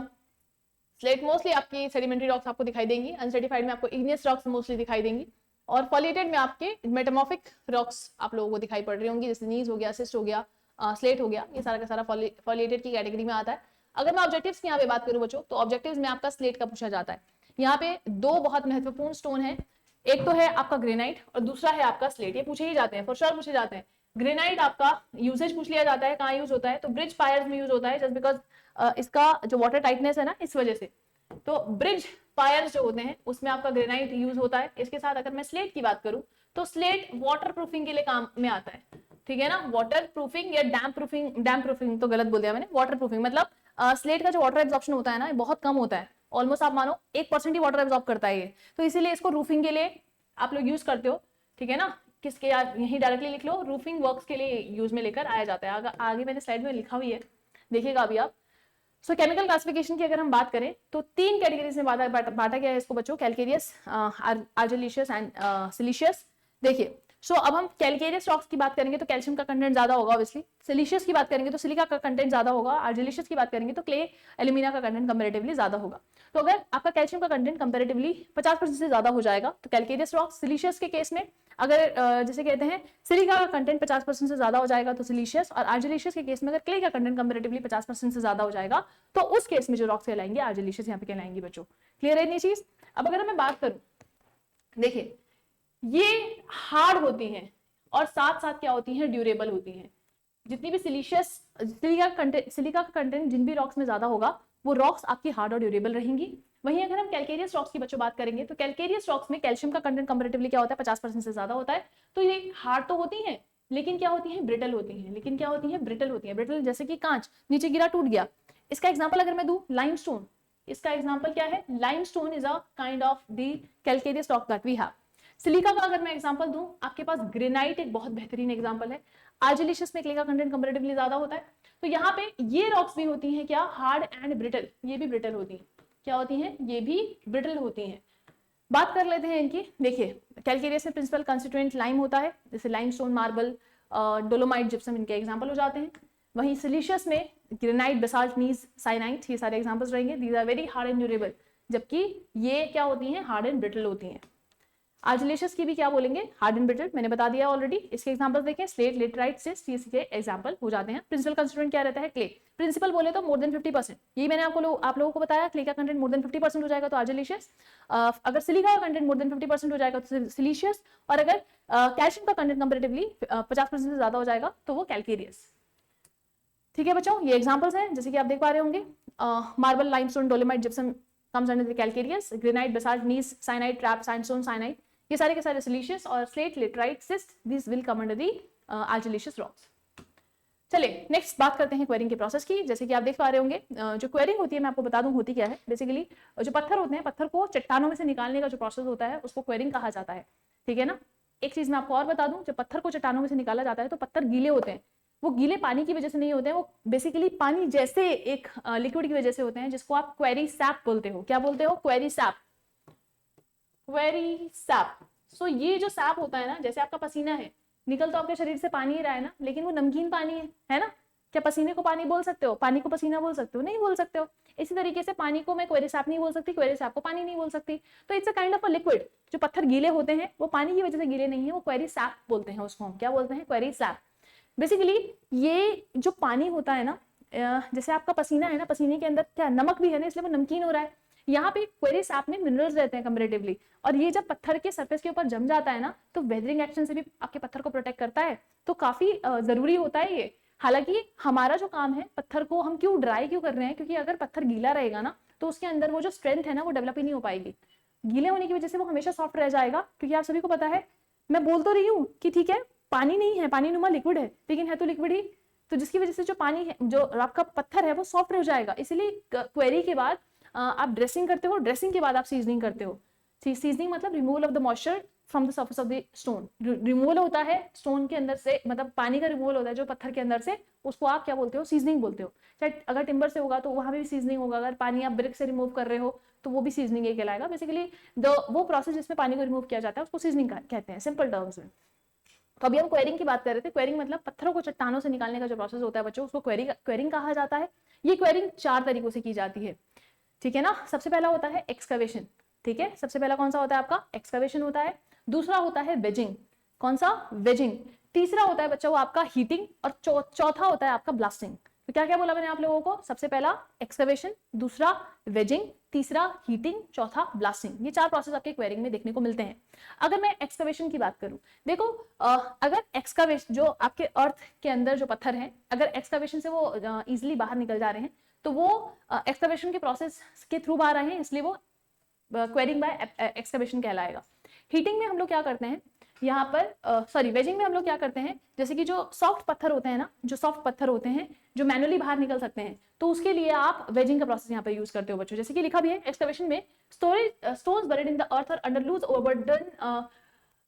slate, mostly आपकी सेडिमेंट्री रॉक्स आपको दिखाई देंगी। अनसर्टिफाइड में आपको इग्नियस रॉक्स मोस्टली दिखाई देंगी, और फॉलिएटेड में आपके मेटामॉर्फिक रॉक्स आप लोगों को दिखाई पड़ रही होंगी, जैसे नीज हो गया, सिस्ट हो गया, स्लेट हो गया, ये सारा का सारा फॉलिएटेड की कैटेगरी में आता है। अगर मैं ऑब्जेक्टिव्स की यहाँ पे बात करूं बच्चों, तो ऑब्जेक्टिव्स में आपका स्लेट का पूछा जाता है। यहाँ पे दो बहुत महत्वपूर्ण स्टोन है, एक तो है आपका ग्रेनाइट और दूसरा है आपका स्लेट। ये पूछे ही जाते हैं, फॉर श्योर पूछे जाते हैं। ग्रेनाइट आपका यूसेज पूछ लिया जाता है, कहाँ यूज होता है, तो ब्रिज पायर्स में यूज होता है, जस्ट बिकॉज इसका जो वाटर टाइटनेस है ना, इस वजह से। तो ब्रिज पायर्स जो होते हैं उसमें आपका ग्रेनाइट यूज होता है। इसके साथ अगर मैं स्लेट की बात करूं, तो स्लेट वाटर प्रूफिंग के लिए काम में आता है, ठीक है ना। वाटर प्रूफिंग या डैम प्रूफिंग तो गलत बोल दिया मैंने, वाटर प्रूफिंग मतलब स्लेट का जो वाटर एब्जॉर्प्शन होता है ना, बहुत कम होता है, ऑलमोस्ट आप मानो 1% ही वाटर एब्जॉर्ब करता है ये, तो इसीलिए इसको रूफिंग के लिए आप लोग यूज करते हो, ठीक है ना। किसके यार यही डायरेक्टली लिख लो, रूफिंग वर्क्स के लिए यूज में लेकर आया जाता है। आगे मैंने स्लाइड में लिखा हुई है, देखिएगा अभी आप। सो केमिकल क्लासिफिकेशन की अगर हम बात करें तो 3 कैटेगरीज में बांटा गया है इसको बच्चों, कैलकेरियस, आर्जिलिशियस एंड सिलिशियस। देखिए सो अब हम कैलकेरियस रॉक्स की बात करेंगे तो कैल्शियम का कंटेंट ज्यादा होगा ऑब्वियसली, सिलिशियस की बात करेंगे तो सिलिका का कंटेंट ज्यादा होगा, आर्जिलिशियस की बात करेंगे तो क्ले एल्यूमिना का कंटेंट कंपैरेटिवली ज्यादा होगा। तो अगर आपका कैल्शियम का कंटेंट कंपैरेटिवली 50% से ज्यादा हो जाएगा तो कैलकेरियस रॉक्स। सिलिशियस के केस में अगर जैसे कहते हैं सिलिका का कंटेंट 50% से ज्यादा हो जाएगा तो सिलिशियस, और आर्जिलिशियस के केस में अगर क्ले का कंटेंट कंपैरेटिवली 50% से ज्यादा हो जाएगा तो उस केस में जो रॉक्स कहलाएंगे आर्जिलिशियस यहाँ पे कहलाएंगे बच्चों। क्लियर है ये चीज। अब अगर मैं बात करूं, देखिए ये हार्ड होती हैं और साथ साथ क्या होती हैं, ड्यूरेबल होती हैं। जितनी भी सिलिका का कंटेंट जिन भी रॉक्स में ज्यादा होगा वो रॉक्स आपकी हार्ड और ड्यूरेबल रहेंगी। वहीं अगर हम कैलकेरियस रॉक्स की बच्चों बात करेंगे तो कैलकेरियस रॉक्स में कैल्शियम का कंटेंट कंपैरेटिवली क्या होता है, 50% से ज्यादा होता है। तो ये हार्ड तो होती है लेकिन क्या होती है, ब्रिटल होती है। लेकिन क्या होती है, ब्रिटल होती है। ब्रिटल जैसे कि कांच नीचे गिरा टूट गया। इसका एग्जाम्पल अगर मैं दूं, लाइमस्टोन, इसका एग्जाम्पल क्या है, limestone is a kind of the calcareous rock that we have. Silica का अगर मैं एग्जांपल दूं, आपके पास ग्रेनाइट एक बहुत बेहतरीन एग्जांपल है। आर्जिलिशियस में क्ले का कंटेंट कंपैरेटिवली ज्यादा होता है। तो यहाँ पे ये रॉक्स भी होती हैं क्या, हार्ड एंड ब्रिटल, ये भी ब्रिटल होती हैं। क्या होती हैं, ये भी ब्रिटल होती हैं। बात कर लेते हैं इनकी। देखिए कैलकेरियस में प्रिंसिपल कंस्टिट्यूएंट लाइम होता है, जैसे लाइमस्टोन, मार्बल, डोलोमाइट, जिप्सम इनके एग्जाम्पल हो जाते हैं। वहीं सिलिशियस में ग्रेनाइट, बेसाल्ट, नीज, साइनाइट, ये सारे एग्जाम्पल्स रहेंगे। These are very hard and durable, जबकि ये क्या होती हैं, हार्ड एंड ब्रिटल होती हैं। आर्जिलेशियस की भी क्या बोलेंगे, हार्ड एंड ब्रिटल, मैंने बता दिया ऑलरेडी। इसके एग्जांपल्स देखें, स्लेट, लेटराइट, सिस्ट, ये एग्जांपल हो जाते हैं। प्रिंसिपल कंस्टिट्यूएंट क्या रहता है, क्ले। प्रिंसिपल बोले तो मोर देन 50%, यही मैंने आप लोगों को बताया। क्ले का कंटेंट मोर देन 50% हो जाएगा तो आर्जिलेशियस। अगर सिलिका का कंटेंट मोर देन 50% हो जाएगा तो सिलिशियस, और अगर कैल्शियम का कंटेंट कंपैरेटिवली 50% से ज्यादा हो जाएगा तो वो कैलकेरियस। ठीक है बच्चों, ये एग्जांपल्स हैं जैसे कि आप देख पा रहे होंगे। Marble, limestone, dolomite, gypsum comes under the calcareous, granite, basalt, gneiss, cyanide, trap, sandstone, cyanide, ये सारे के सारे सिलिशियस, और slate, laterite, schist, this will come under the argillaceous rocks. चलिए नेक्स्ट बात करते हैं क्वेरिंग के प्रोसेस की। जैसे कि आप देख पा रहे होंगे, जो क्वेरिंग होती है मैं आपको बता दूं होती क्या है। बेसिकली जो पत्थर होते हैं, पत्थर को चट्टानों में से निकालने का जो प्रोसेस होता है उसको क्वेरिंग कहा जाता है, ठीक है ना। एक चीज मैं आपको और बता दूं, जब पत्थर को चट्टानों में से निकाला जाता है तो पत्थर गीले होते हैं। वो गीले पानी की वजह से नहीं होते हैं, वो बेसिकली पानी जैसे एक लिक्विड की वजह से होते हैं, जिसको आप क्वेरी सैप बोलते हो। क्या बोलते हो, क्वेरी सैप, क्वेरी सैप। सो ये जो सैप होता है ना, जैसे आपका पसीना है, निकल तो आपके शरीर से पानी ही रहा है ना, लेकिन वो नमकीन पानी है ना। क्या पसीने को पानी बोल सकते हो? पानी को पसीना बोल सकते हो? नहीं बोल सकते हो। इसी तरीके से पानी को मैं क्वेरी सैप नहीं बोल सकती, क्वेरी सैप को पानी नहीं बोल सकती। तो it's a kind of a liquid. जो पत्थर गीले होते हैं वो पानी की वजह से गीले नहीं है, वो क्वेरी सैप बोलते हैं उसको। हम क्या बोलते हैं? Query SAP. बेसिकली ये जो पानी होता है ना, जैसे आपका पसीना है ना, पसीने के अंदर क्या नमक भी है ना, इसलिए वो नमकीन हो रहा है। यहाँ पे क्वेरी सैप में मिनरल्स रहते हैं कंपैरेटिवली, और ये जब पत्थर के सरफेस के ऊपर जम जाता है ना, तो वेदरिंग एक्शन से भी आपके पत्थर को प्रोटेक्ट करता है। तो काफी जरूरी होता है ये। हालांकि हमारा जो काम है, पत्थर को हम क्यों ड्राई क्यों कर रहे हैं, क्योंकि अगर पत्थर गीला रहेगा ना तो उसके अंदर वो जो स्ट्रेंथ है ना वो डेवलप ही नहीं हो पाएगी। गीले होने की वजह से वो हमेशा सॉफ्ट रह जाएगा। क्योंकि आप सभी को पता है, मैं बोल तो रही हूँ कि ठीक है पानी नहीं है, पानी नुमा लिक्विड है, लेकिन है तो लिक्विड ही, तो जिसकी वजह से जो पानी है, जो आपका पत्थर है वो सॉफ्ट हो जाएगा। इसीलिए क्वेरी के बाद आप ड्रेसिंग करते हो, ड्रेसिंग के बाद आप सीजनिंग करते हो। सीजनिंग मतलब removal of the moisture from the surface of the stone. Removal होता है स्टोन के अंदर से, मतलब पानी का रिमूवल होता है जो पत्थर के अंदर से, उसको आप क्या बोलते हो? सीजनिंग बोलते हो। चाहे अगर टिम्बर से होगा तो वहां पे भी सीजनिंग होगा, अगर पानी आप ब्रिक से रिमूव कर रहे हो तो वो भी सीजनिंग ही कहलाएगा। बेसिकली वो प्रोसेस जिसमें पानी को रिमूव किया जाता है उसको सीजनिंग कहते हैं, सिंपल टर्म्स में। तो अभी हम क्वेरिंग की बात कर रहे थे। क्वेरिंग मतलब पत्थरों को चट्टानों से निकालने का जो प्रोसेस होता है बच्चों, उसको क्वेरिंग कहा जाता है। ये क्वेरिंग 4 तरीकों से की जाती है, ठीक है ना। सबसे पहला होता है एक्सकवेशन, ठीक है। सबसे पहला कौन सा होता है आपका? एक्सकवेशन होता है। दूसरा होता है वेजिंग। कौन सा? वेजिंग। तीसरा होता है बच्चों आपका हीटिंग, और चौथा होता है आपका ब्लास्टिंग। तो क्या क्या बोला मैंने आप लोगों को? सबसे पहला एक्सकवेशन, दूसरा वेजिंग, तीसरा हीटिंग, चौथा ब्लास्टिंग। ये 4 प्रोसेस आपके क्वेरिंग में देखने को मिलते हैं। अगर मैं एक्सकवेशन की बात करूं, देखो अगर एक्सकवेशन जो आपके अर्थ के अंदर जो पत्थर हैं, अगर एक्सकवेशन से वो इजिली बाहर निकल जा रहे हैं तो वो एक्सकवेशन के प्रोसेस के थ्रू बाहर आए हैं, इसलिए वो क्वेरिंग बाय एक्सकवेशन कहलाएगा। हीटिंग में हम लोग क्या करते हैं यहाँ पर, वेजिंग में हम लोग क्या करते हैं, जैसे कि जो सॉफ्ट पत्थर होते हैं ना, जो सॉफ्ट पत्थर होते हैं जो मैनुअली बाहर निकल सकते हैं, तो उसके लिए आप वेजिंग का प्रोसेस यहाँ पर यूज करते हो बच्चों। जैसे कि लिखा भी है एक्सकवेशन में, stones buried in the earth और under loose overburden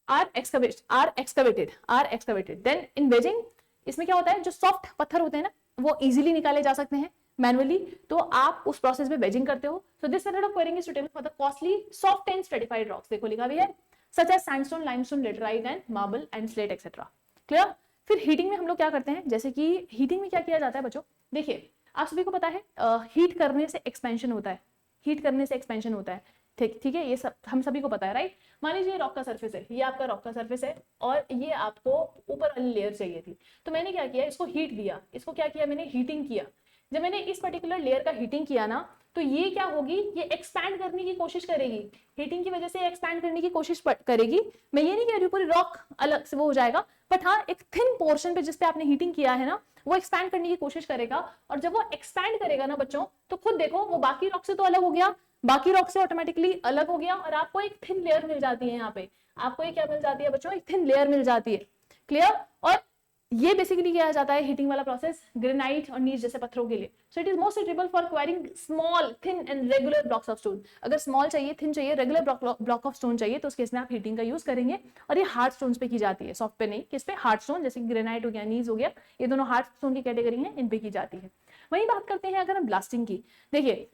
are excavated. Then in wedging इसमें क्या होता है, जो सॉफ्ट पत्थर होते हैं ना वो इजीली निकाले जा सकते हैं मैनुअली, तो आप उस प्रोसेस में वेजिंग करते हो। So this method of quarrying is suitable for the costly soft and stratified rocks. देखो लिखा भी है, such as sandstone, limestone, laterite and marble and slate etcetera. Clear. फिर हीटिंग में हम लोग क्या करते हैं, जैसे कि हीटिंग में क्या किया जाता है बच्चों, देखिए आप सभी को पता है हीट करने से एक्सपेंशन होता है, हीट करने से एक्सपेंशन होता है, ठीक है, ये सब हम सभी को पता है, राइट। मान लीजिए रॉक का सरफेस है, ये आपका रॉक का सरफेस है और ये आपको ऊपर वाली लेयर चाहिए थी, तो मैंने क्या किया, इसको हीट दिया, इसको क्या किया मैंने, हीटिंग किया। जब मैंने इस पर्टिकुलर लेयर का हीटिंग किया ना, तो ये क्या होगी, ये एक्सपैंड करने की कोशिश करेगी, हीटिंग की वजह से एक्सपैंड करने की कोशिश करेगी। मैं ये नहीं कह रही पूरी रॉक अलग से वो हो जाएगा, बट हाँ एक थिन पोर्शन पे जिसपे आपने हीटिंग किया है ना, वो एक्सपैंड करने की कोशिश करेगा। और जब वो एक्सपैंड करेगा ना बच्चों, तो खुद देखो वो बाकी रॉक से तो अलग हो गया, बाकी रॉक से ऑटोमेटिकली अलग हो गया, और आपको एक थिन लेयर मिल जाती है। यहाँ पे आपको ये क्या मिल जाती है बच्चों, एक थिन लेयर मिल जाती है। क्लियर। और ये बेसिकली किया जाता है हीटिंग वाला प्रोसेस ग्रेनाइट और नीच जैसे पत्थरों के लिए। सो it is most suitable for enquiring small, thin and regular blocks of stone. अगर स्मॉल चाहिए, थिन चाहिए, रेगुलर ब्लॉक ऑफ स्टोन चाहिए, तो उस केस में आप हीटिंग का यूज करेंगे। और ये हार्ड स्टोन्स पे की जाती है, सॉफ्ट पे नहीं। किस पे? हार्ड स्टोन, जैसे ग्रेनाइट हो गया, नीज हो गया, ये दोनों हार्ड स्टोन की कैटेगरी है, इन पे की जाती है। वही बात करते हैं अगर हम ब्लास्टिंग की। देखिए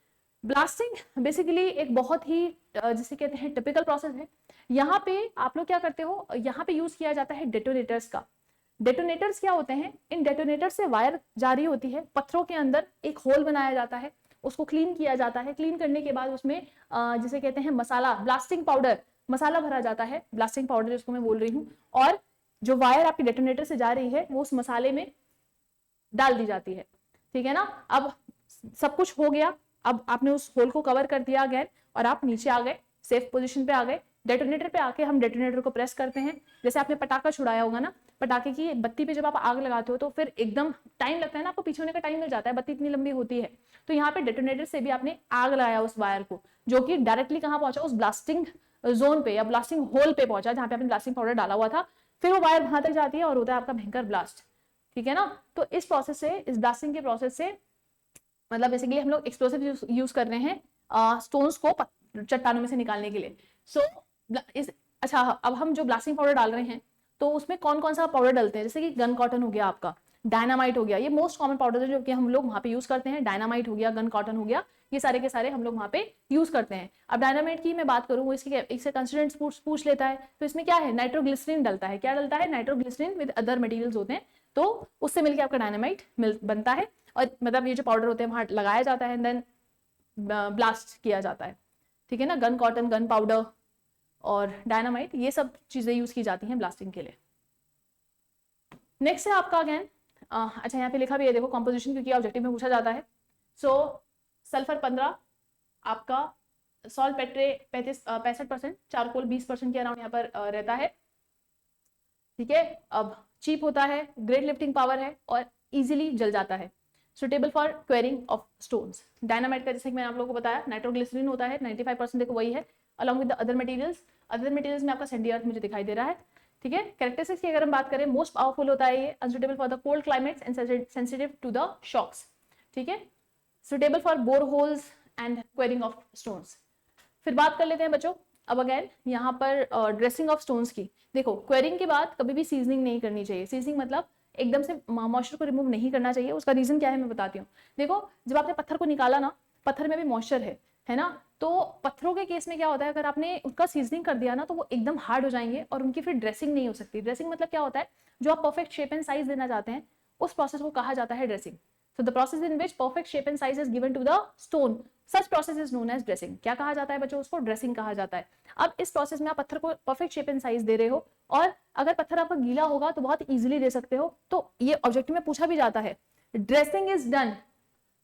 ब्लास्टिंग बेसिकली एक बहुत ही जिसे कहते हैं टिपिकल प्रोसेस है। यहाँ पे आप लोग क्या करते हो, यहाँ पे यूज किया जाता है डेटोनेटर्स का। डेटोनेटर्स क्या होते हैं, इन डेटोनेटर्स से वायर जारी होती है, पत्थरों के अंदर एक होल बनाया जाता है, उसको क्लीन किया जाता है। क्लीन करने के बाद उसमें जिसे कहते हैं मसाला, ब्लास्टिंग पाउडर, मसाला भरा जाता है, ब्लास्टिंग पाउडर जिसको मैं बोल रही हूँ। और जो वायर आपकी डेटोनेटर से जा रही है वो उस मसाले में डाल दी जाती है, ठीक है ना। अब सब कुछ हो गया, अब आपने उस होल को कवर कर दिया अगेन, और आप नीचे आ गए, सेफ पोजीशन पे आ गए। डेटोनेटर पे आके हम डेटोनेटर को प्रेस करते हैं। जैसे आपने पटाखा छुड़ाया होगा ना, पटाखे की बत्ती पे जब आप आग लगाते हो तो फिर एकदम टाइम लगता है ना, आपको पीछे होने का टाइम मिल जाता है, बत्ती इतनी लंबी होती है। तो यहाँ पे डेटोनेटर से भी आपने आग लगाया उस वायर को, जो कि डायरेक्टली कहाँ पहुंचा, उस ब्लास्टिंग जोन पे या ब्लास्टिंग होल पे पहुंचा, जहाँ पे आपने ब्लास्टिंग पाउडर डाला हुआ था। फिर वो वायर वहां तक जाती है और होता है आपका भयंकर ब्लास्ट, ठीक है ना। तो इस प्रोसेस से, इस ब्लास्टिंग के प्रोसेस से मतलब बेसिकली हम लोग एक्सप्लोसिव यूज कर रहे हैं स्टोन्स को चट्टानों में से निकालने के लिए। अच्छा अब हम जो ब्लास्टिंग पाउडर डाल रहे हैं तो उसमें कौन कौन सा पाउडर डालते हैं, जैसे कि गन कॉटन हो गया आपका, डायनामाइट हो गया, ये मोस्ट कॉमन पाउडर है जो कि हम लोग वहां पे यूज करते हैं। डायनामाइट हो गया, गन कॉटन हो गया, ये सारे के सारे हम लोग वहां पे यूज करते हैं। अब डायनामाइट की मैं बात करूं, वो इससे कंस्टिट्यूएंट्स पूछ लेता है, तो इसमें क्या है, नाइट्रोग्लिसरीन डलता है। क्या डलता है, नाइट्रोग्लिसरीन विद अदर मटेरियल्स होते हैं, तो उससे मिलकर आपका डायनामाइट बनता है। और मतलब ये जो पाउडर होते हैं वहां लगाया जाता है, देन ब्लास्ट किया जाता है, ठीक है ना। गन कॉटन, गन पाउडर और डायनामाइट, ये सब चीजें यूज की जाती हैं ब्लास्टिंग के लिए। नेक्स्ट है आपका अगेन, अच्छा यहाँ पे लिखा भी है देखो, कॉम्पोजिशन, क्योंकि ऑब्जेक्टिव में पूछा जाता है। सो सल्फर 15, आपका सॉल्ट पेट्रे 65%, चारकोल 20% के अराउंड यहाँ पर रहता है, ठीक है। अब चीप होता है, ग्रेट लिफ्टिंग पावर है और इजीली जल जाता है। Suitable for quarrying of stones. Dynamite का जैसे कि मैंने आप लोगों को बताया, नाइट्रोग्लिसरीन होता है, 95% देखो वही है, along with the other materials. Other materials में आपका सैंडी अर्थ मुझे दिखाई दे रहा है, ठीक है। कैरेक्टरिस्टिक्स की अगर हम बात करें, मोस्ट पावरफुल होता है ये, unsuitable for the cold climates and sensitive to the shocks, ठीक है। Suitable for bore holes and quarrying of stones. फिर बात कर लेते हैं बच्चों अब अगेन यहाँ पर ड्रेसिंग ऑफ स्टोन्स की। देखो क्वेरिंग के बाद कभी भी सीजनिंग नहीं करनी चाहिए। सीजनिंग मतलब एकदम से मॉइस्चर को रिमूव नहीं करना चाहिए। उसका रीजन क्या है मैं बताती हूँ। देखो जब आपने पत्थर को निकाला ना, पत्थर में भी मॉइस्चर है ना, तो पत्थरों के केस में क्या होता है, अगर आपने उसका सीजनिंग कर दिया ना तो वो एकदम हार्ड हो जाएंगे और उनकी फिर ड्रेसिंग नहीं हो सकती। ड्रेसिंग मतलब क्या होता है, जो आप परफेक्ट शेप एंड साइज देना चाहते हैं उस प्रोसेस को कहा जाता है dressing. So the process in which perfect shape and size is given to the stone, such process is known as dressing. क्या कहा जाता है बच्चों, उसको ड्रेसिंग कहा जाता है। अब इस प्रोसेस में आप पत्थर को परफेक्ट शेप एंड साइज दे रहे हो, और अगर पत्थर आपका गीला होगा तो बहुत इजीली दे सकते हो। तो ये ऑब्जेक्टिव में पूछा भी जाता है, ड्रेसिंग इज डन।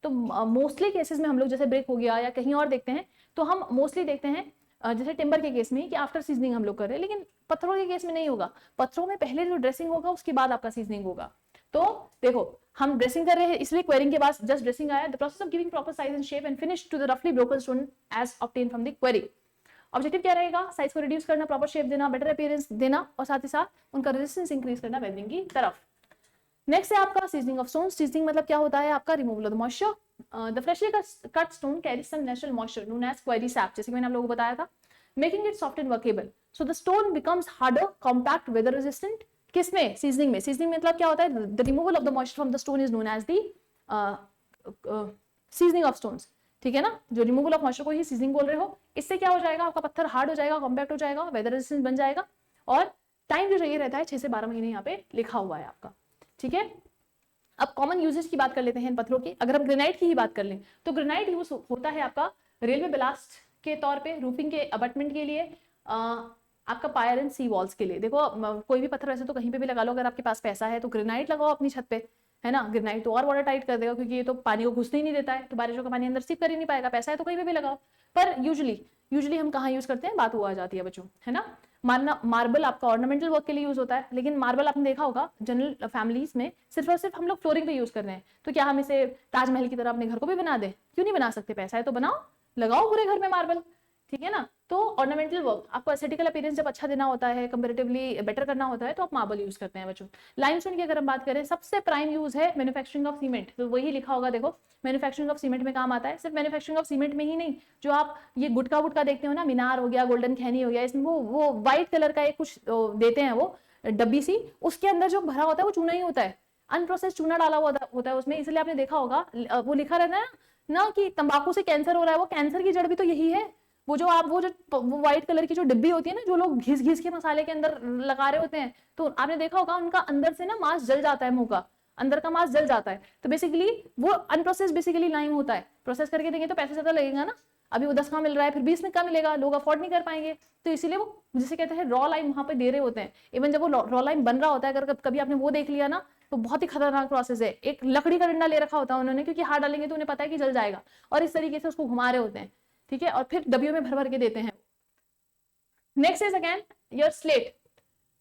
तो मोस्टली केसेस में हम लोग जैसे ब्रेक हो गया या कहीं और देखते हैं, तो हम मोस्टली देखते हैं जैसे टिम्बर के केस में कि आफ्टर सीजनिंग हम लोग कर रहे हैं, लेकिन पत्थरों के केस में नहीं होगा। पत्थरों में पहले जो ड्रेसिंग होगा उसके बाद आपका सीजनिंग होगा। तो देखो हम ड्रेसिंग कर रहे हैं, इसलिए क्वेरिंग के बाद जस्ट ड्रेसिंग आया। The process of giving proper size and shape and finish to the रफली broken stone as obtain from the quarry. Objective क्या रहेगा, साइज को रिड्यूस करना, प्रॉपर शेप देना, बेटर अपीयरेंस देना और साथ ही साथ उनका रेजिस्टेंस इंक्रीज करना वेल्डिंग की तरफ। नेक्स्ट है आपका सीजनिंग ऑफ स्टोन। सीजनिंग मतलब क्या होता है, आपका removal of the moisture. The freshly cut stone carry some natural moisture known as quarry sap, जैसे मैंने आप लोगों को बताया था, making it soft and workable. So the stone becomes harder, compact, weather resistant. किसमें, सीजनिंग में। सीजनिंग मतलब क्या होता है, the removal of the moisture from the stone is known as the seasoning of stones, ठीक है ना। जो रिमूवल ऑफ मॉइस्चर को ही सीजनिंग बोल रहे हो। इससे क्या हो जाएगा, आपका पत्थर हार्ड हो जाएगा, कॉम्पैक्ट हो जाएगा, वेदर रेजिस्टेंट बन जाएगा, और टाइम जो चाहिए रहता है 6 से 12 महीने यहाँ पे लिखा हुआ है आपका, ठीक है। अब कॉमन यूजेज की बात कर लेते हैं इन पत्थरों की। अगर हम ग्रेनाइट की ही बात कर लें तो ग्रेनाइट यूज होता है आपका रेलवे ब्लास्ट के तौर पे, रूफिंग के अबटमेंट के लिए, आपका पायर एंड सी वॉल्स के लिए। देखो कोई भी पत्थर वैसे तो कहीं पे भी लगा लो, अगर आपके पास पैसा है तो ग्रेनाइट लगाओ अपनी छत पे, है ना। ग्रेनाइट तो और वाटर टाइट कर देगा, क्योंकि ये तो पानी को घुसने ही नहीं देता है, तो बारिशों का पानी अंदर सीप कर ही नहीं पाएगा। पैसा है तो कहीं पे भी लगाओ, पर यूजुअली हम कहाँ यूज करते हैं, बात वो आ जाती है बच्चों, है ना। मार्बल आपका ऑर्नामेंटल वर्क के लिए यूज होता है, लेकिन मार्बल आपने देखा होगा जनरल फैमिलीज में सिर्फ और सिर्फ हम लोग फ्लोरिंग पे यूज कर रहे हैं। तो क्या हम इसे ताजमहल की तरह अपने घर को भी बना दे, क्यों नहीं बना सकते, पैसा है तो बनाओ, लगाओ पूरे घर में मार्बल, ठीक है ना। तो ऑर्नामेंटल वर्क, आपको एस्थेटिकल अपीयरेंस जब अच्छा देना होता है, कंपैरेटिवली बेटर करना होता है, तो आप मार्बल यूज करते हैं बच्चों। लाइमस्टोन की अगर हम बात करें, सबसे प्राइम यूज है मैन्युफैक्चरिंग ऑफ सीमेंट। तो वही लिखा होगा देखो, मैन्युफैक्चरिंग ऑफ सीमेंट में काम आता है। सिर्फ मैन्युफैक्चरिंग ऑफ सीमेंट में ही नहीं, जो आप ये गुटका वुटका देखते हो ना, मीनार हो गया, गोल्डन खैनी हो गया, इसमें वो व्हाइट कलर का एक कुछ देते हैं, वो डब्बी सी, उसके अंदर जो भरा होता है वो चूना ही होता है, अनप्रोसेस्ड चूना डाला हुआ होता है उसमें। इसलिए आपने देखा होगा वो लिखा रहता है ना कि तंबाकू से कैंसर हो रहा है, वो कैंसर की जड़ भी तो यही है। वो जो व्हाइट कलर की जो डिब्बी होती है ना, जो लोग घिस घिस के मसाले के अंदर लगा रहे होते हैं, तो आपने देखा होगा उनका अंदर से ना मांस जल जाता है, मुंह का अंदर का मांस जल जाता है। तो बेसिकली वो अनप्रोसेस्ड बेसिकली लाइम होता है। प्रोसेस करके देंगे तो पैसे ज्यादा लगेगा ना, अभी वो 10 का मिल रहा है, फिर 20 में कम मिलेगा, लोग अफोर्ड नहीं कर पाएंगे, तो इसीलिए वो जिसे कहते हैं रॉ लाइम वहां पे दे रहे होते हैं। इवन जब वो रॉ लाइम बन रहा होता है, अगर कभी आपने वो देख लिया ना, तो बहुत ही खतरनाक प्रोसेस है। एक लकड़ी का डंडा ले रखा होता है उन्होंने, क्योंकि हाथ डालेंगे तो उन्हें पता है कि जल जाएगा, और इस तरीके से उसको घुमा रहे होते हैं, ठीक है, और फिर डब्बियों में भर भर के देते हैं। Next is again your slate.